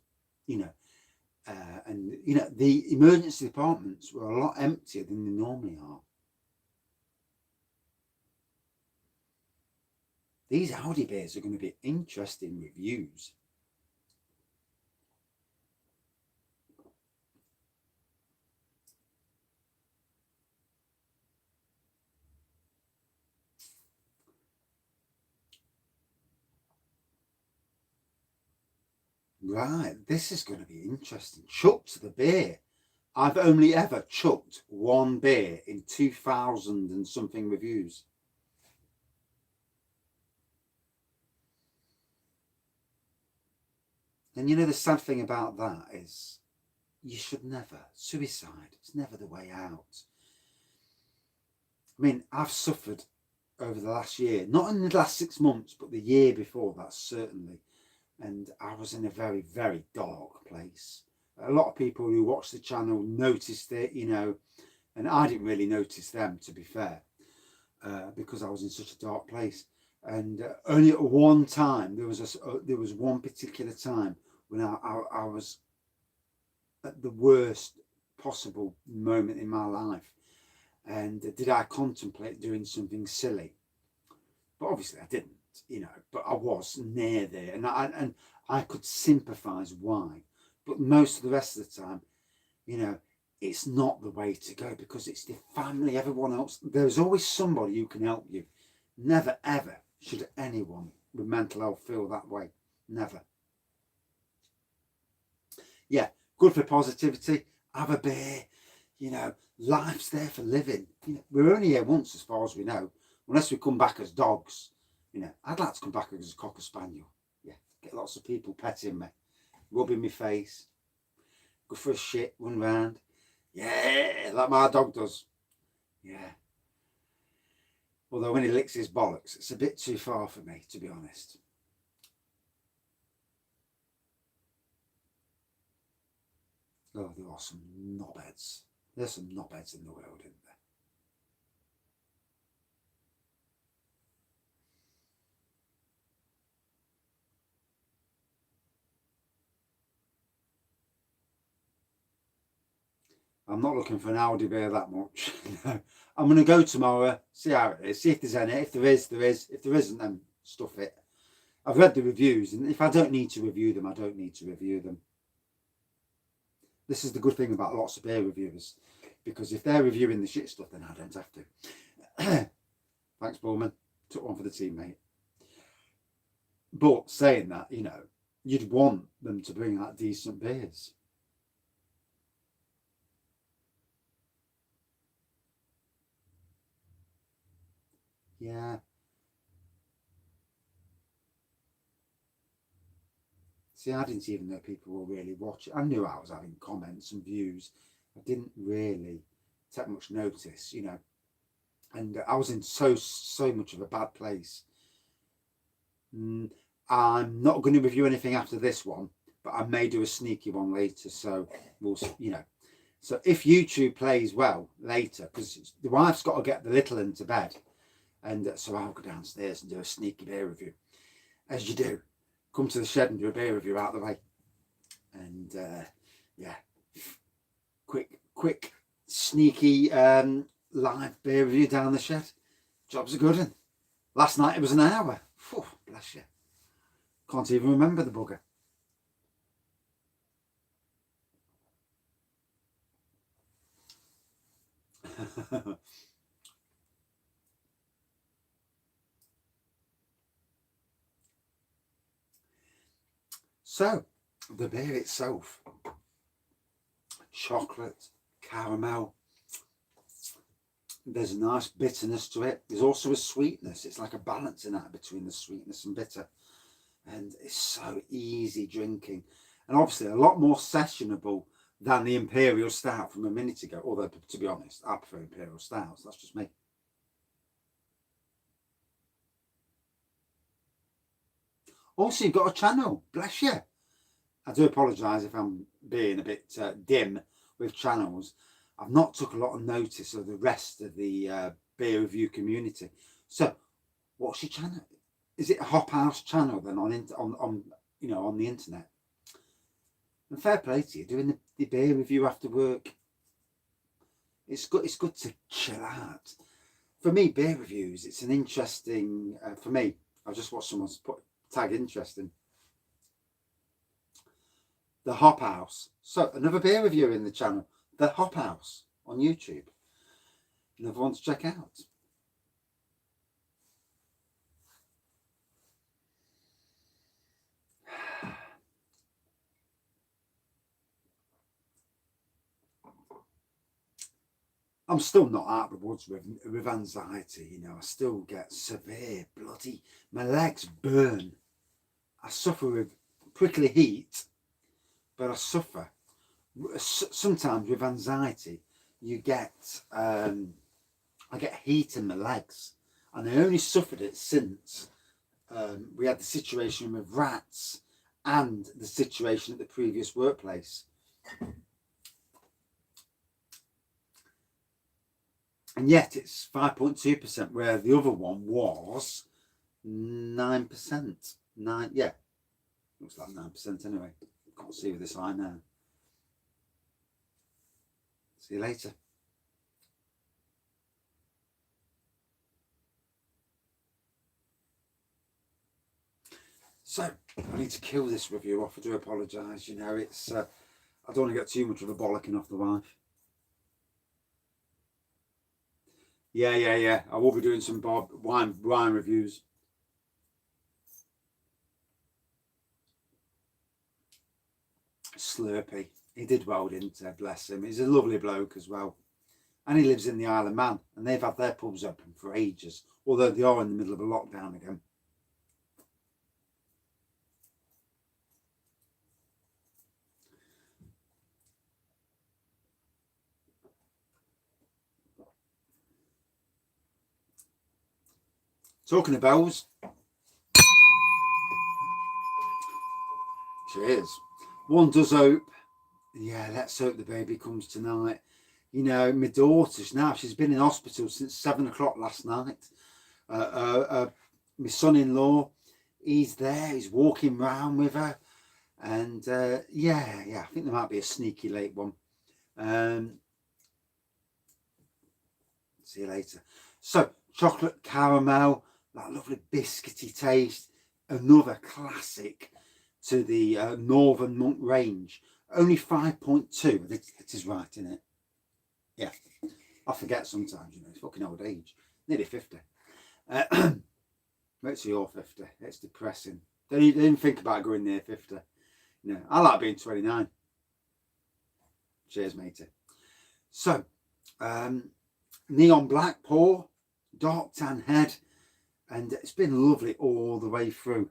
emergency departments were a lot emptier than they normally are. These Audi beers are going to be interesting reviews. Right, this is going to be interesting. Chucked the beer. I've only ever chucked one beer in 2,000 and something reviews. And the sad thing about that is you should never. Suicide, it's never the way out. I mean, I've suffered over the last year, not in the last 6 months, but the year before that, certainly. And I was in a very, very dark place. A lot of people who watch the channel noticed it, and I didn't really notice them, to be fair, because I was in such a dark place. And only at one time, there was one particular time when I was at the worst possible moment in my life. And did I contemplate doing something silly? But obviously I didn't, but I was near there, and I could sympathise why. But most of the rest of the time, it's not the way to go, because it's the family, everyone else. There's always somebody who can help you. Never ever should anyone with mental health feel that way. Never. Yeah, good for positivity. Have a beer. You know, life's there for living. You know, we're only here once, as far as we know, unless we come back as dogs. You know, I'd like to come back as a cocker spaniel. Yeah, get lots of people petting me, rubbing my face, go for a shit, run round. Yeah, like my dog does. Yeah. Although when he licks his bollocks, it's a bit too far for me, to be honest. Oh, there are some knobheads. There's some knobheads in the world, isn't there? I'm not looking for an Audi beer that much. No. I'm going to go tomorrow, see how it is, see if there's any. If there is, there is. If there isn't, then stuff it. I've read the reviews, and if I don't need to review them, I don't need to review them. This is the good thing about lots of beer reviewers, because if they're reviewing the shit stuff, then I don't have to. Thanks, Bowman. Took one for the team, mate. But saying that, you know, you'd want them to bring out decent beers. Yeah. See, I didn't even know people were really watching. I knew I was having comments and views. I didn't really take much notice, you know. And I was in so much of a bad place. I'm not going to review anything after this one, but I may do a sneaky one later. So we'll, you know. So if YouTube plays well later, because the wife's got to get the little into bed, and so I'll go downstairs and do a sneaky beer review, as you do. Come to the shed and do a beer review out of the way. And yeah, quick, sneaky live beer review down the shed. Job's a good one. Last night it was an hour. Whew, bless you. Can't even remember the bugger. So, the beer itself, chocolate, caramel, there's a nice bitterness to it. There's also a sweetness. It's like a balancing act between the sweetness and bitter. And it's so easy drinking. And obviously a lot more sessionable than the imperial stout from a minute ago. Although, to be honest, I prefer imperial stouts. That's just me. Also, you've got a channel. Bless you. I do apologise if I'm being a bit dim with channels. I've not took a lot of notice of the rest of the beer review community. So, what's your channel? Is it a Hop House channel then on you know, on the internet? And fair play to you, doing the beer review after work. It's good. It's good to chill out. For me, beer reviews, it's an interesting. For me, I just watched someone's put tag interesting. The Hop House. So another beer review in the channel. The Hop House on YouTube. Another one to check out. I'm still not out of the woods with anxiety, you know. I still get severe bloody, my legs burn. I suffer with prickly heat, but I suffer. Sometimes with anxiety, you get, I get heat in my legs. And I only suffered it since we had the situation with rats and the situation at the previous workplace. And yet it's 5.2%, where the other one was 9%. Yeah, looks like 9% anyway. Can't see with this eye now. See you later. So I need to kill this review off. I do apologise. You know, it's I don't want to get too much of a bollocking off the wife. Yeah. I will be doing some wine reviews. Slurpy. He did well, didn't he? Bless him. He's a lovely bloke as well. And he lives in the Isle of Man, and they've had their pubs open for ages, although they are in the middle of a lockdown again. Talking of bells, cheers. One does hope. Yeah, let's hope the baby comes tonight. You know, my daughter's now, she's been in hospital since 7 o'clock last night. My son-in-law, he's there, he's walking round with her. And yeah, I think there might be a sneaky late one. See you later. So, chocolate caramel, that lovely biscuity taste. Another classic to the Northern Monk range. Only 5.2. It is right, isn't it? Yeah. I forget sometimes, you know, it's fucking old age. Nearly 50. Wait till you're 50. It's depressing. Don't even think about going near 50. You know, I like being 29. Cheers, matey. So, neon black pour, dark tan head, and it's been lovely all the way through.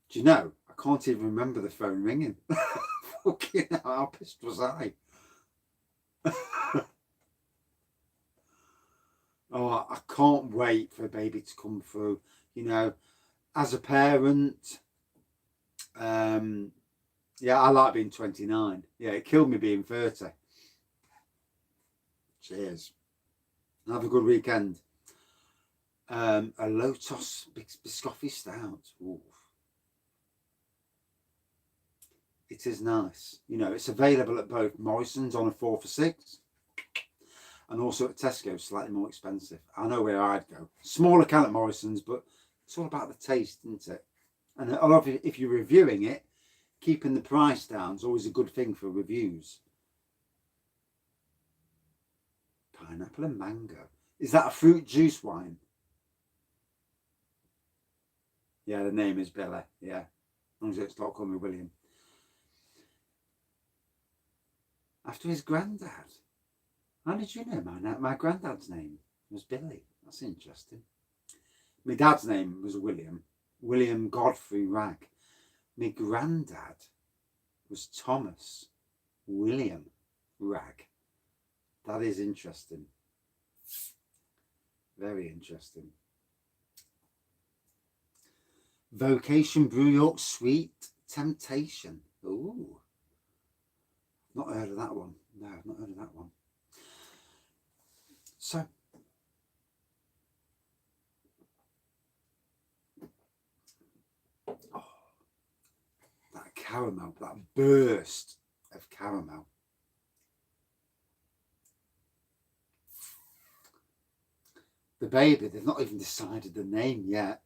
Do you know, I can't even remember the phone ringing. Fucking hell, how pissed was I? Oh, I can't wait for a baby to come through. You know, as a parent, yeah, I like being 29. Yeah, it killed me being 30. Cheers. Have a good weekend. A Lotus Biscoffy Stout. Ooh. It is nice. You know, it's available at both Morrison's on a 4 for $6 and also at Tesco, slightly more expensive. I know where I'd go. Smaller can at Morrison's, but it's all about the taste, isn't it? And I love it if you're reviewing it, keeping the price down is always a good thing for reviews. Pineapple and mango. Is that a fruit juice wine? Yeah, the name is Billy. Yeah, as long as it's not called me William. After his granddad. How did you know my granddad's name was Billy? That's interesting. My dad's name was William Godfrey Ragg. My granddad was Thomas William Ragg. That is interesting. Very interesting. Vocation Brew York Sweet Temptation. Ooh. Not heard of that one. No, I've not heard of that one. So, oh, that caramel, that burst of caramel. The baby, they've not even decided the name yet.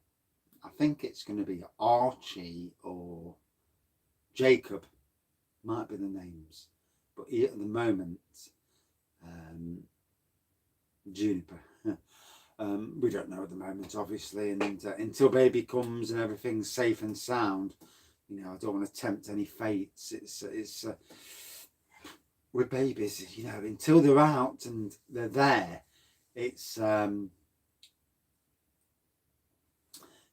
I think it's going to be Archie or Jacob. Might be the names. But at the moment, Juniper. We don't know at the moment, obviously, and until baby comes and everything's safe and sound, you know, I don't want to tempt any fates. It's with babies, you know, until they're out and they're there, it's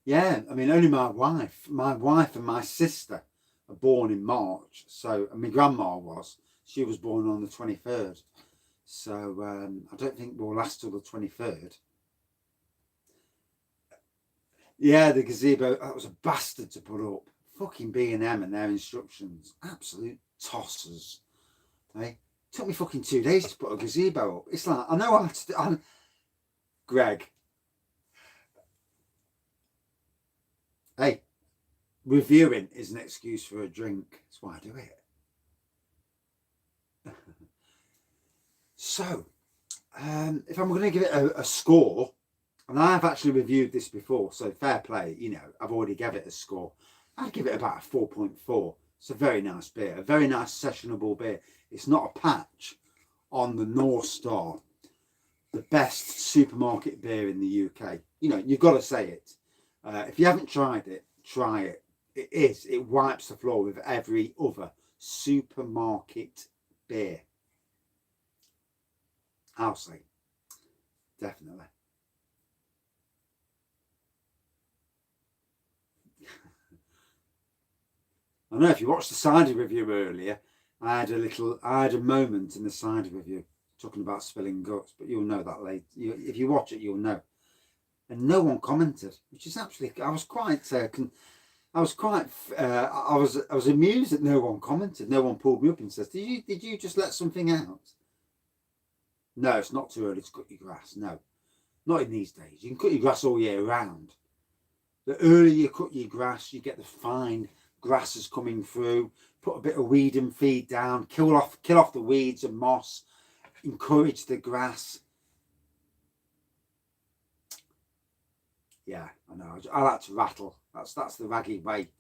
yeah. I mean, only my wife and my sister are born in March. So, and my grandma she was born on the 23rd. So I don't think we'll last till the 23rd. Yeah, the gazebo, that was a bastard to put up. Fucking B&M and their instructions. Absolute tossers. Hey? Took me fucking 2 days to put a gazebo up. It's like, I know how to do. Greg. Hey, reviewing is an excuse for a drink. That's why I do it. So, if I'm going to give it a score, and I've actually reviewed this before, so fair play, you know, I've already gave it a score. I'd give it about a 4.4. It's a very nice beer, a very nice sessionable beer. It's not a patch on the Norse Star, the best supermarket beer in the UK. You know, you've got to say it. If you haven't tried it, try it. It is. It wipes the floor with every other supermarket beer. I'll say. Definitely. I know if you watched the cider review earlier, I had a moment in the cider review talking about spilling guts, but you'll know that later. If you watch it, you'll know. And no one commented, which is absolutely. I was amused that no one commented. No one pulled me up and says, "Did you just let something out?" No, it's not too early to cut your grass. No, not in these days. You can cut your grass all year round. The earlier you cut your grass, you get the fine grasses coming through. Put a bit of weed and feed down. Kill off the weeds and moss. Encourage the grass. Yeah, I know. I like to rattle. That's the raggy way.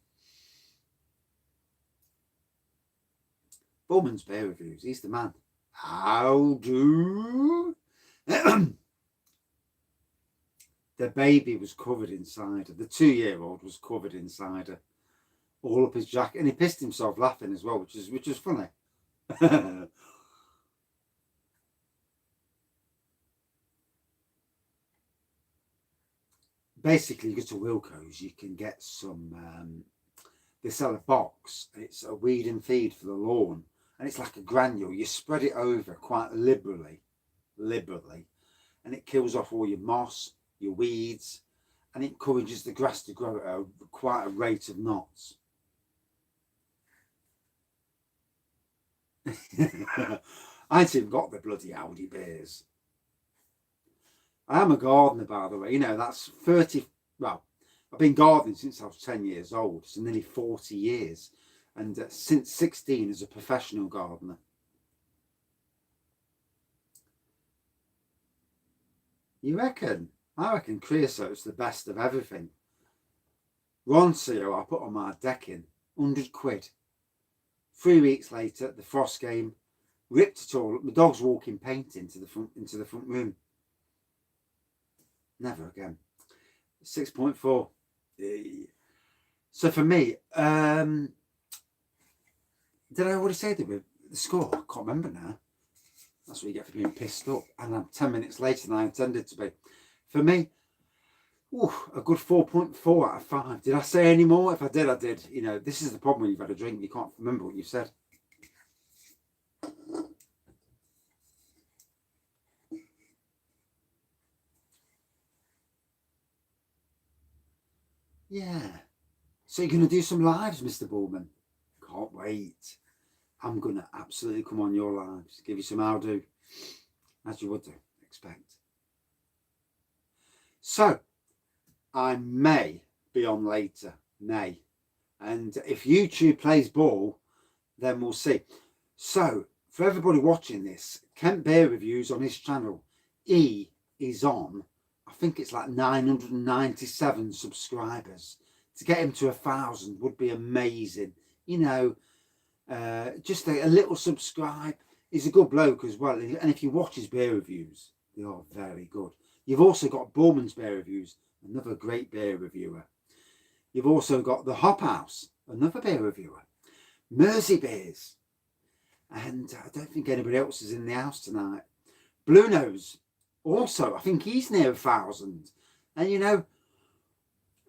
Bowman's beer reviews. He's the man. How do? The baby was covered in cider. The 2-year-old was covered in cider, all up his jacket, and he pissed himself laughing as well, which is funny. Basically, you go to Wilco's, you can get some. They sell a box, and it's a weed and feed for the lawn, and it's like a granule. You spread it over quite liberally, and it kills off all your moss, your weeds, and it encourages the grass to grow at quite a rate of knots. I ain't even got the bloody Audi beers. I am a gardener, by the way. You know, that's 30. Well, I've been gardening since I was 10 years old, so nearly 40 years. And since 16 as a professional gardener. You reckon? I reckon creosote's the best of everything. Roncio I put on my decking, 100 quid. 3 weeks later, the frost came, ripped it all up. My dog's walking paint into the front room. Never again. 6.4. So for me, did I already say the score? I can't remember now. That's what you get for being pissed up. And I'm 10 minutes later than I intended to be. For me, a good 4.4 out of 5. Did I say any more? If I did, I did. You know, this is the problem when you've had a drink. You can't remember what you said. Yeah. So you're going to do some lives, Mr. Bullman? Can't wait. I'm going to absolutely come on your lives. Give you some how do. As you would do. Expect. So, I may be on later. May. And if YouTube plays ball, then we'll see. So, for everybody watching this, Kent Beer Reviews on his channel, he is on, I think it's like 997 subscribers. To get him to 1,000 would be amazing. You know, just a little subscribe. He's a good bloke as well. And if you watch his beer reviews, they are very good. You've also got Bowman's Beer Reviews, another great beer reviewer. You've also got The Hop House, another beer reviewer. Mersey Beers. And I don't think anybody else is in the house tonight. Blue Nose, also, I think he's near 1,000. And you know,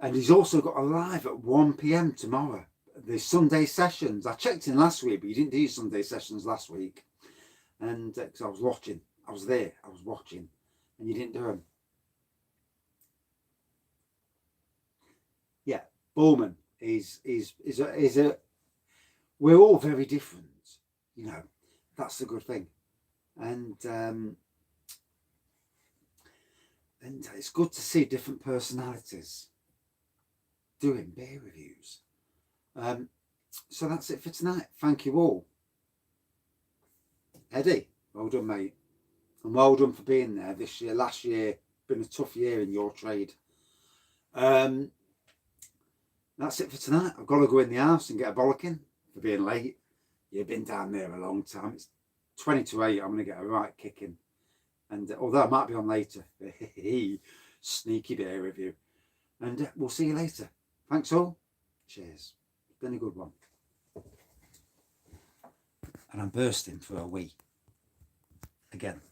and he's also got a live at 1 p.m. tomorrow. The Sunday sessions. I checked in last week, but you didn't do Sunday sessions last week. And because I was watching, I was there, I was watching, and you didn't do them. Yeah, Bowman is a. We're all very different, you know. That's the good thing, and it's good to see different personalities doing beer reviews. So that's it for tonight. Thank you all. Eddie, well done, mate. And well done for being there this year. Last year, been a tough year in your trade. That's it for tonight. I've got to go in the house and get a bollocking for being late. You've been down there a long time. It's 20 to 8. I'm going to get a right kicking. And although I might be on later, sneaky bear review. And we'll see you later. Thanks all. Cheers. It's been a good one. And I'm bursting for a wee. Again.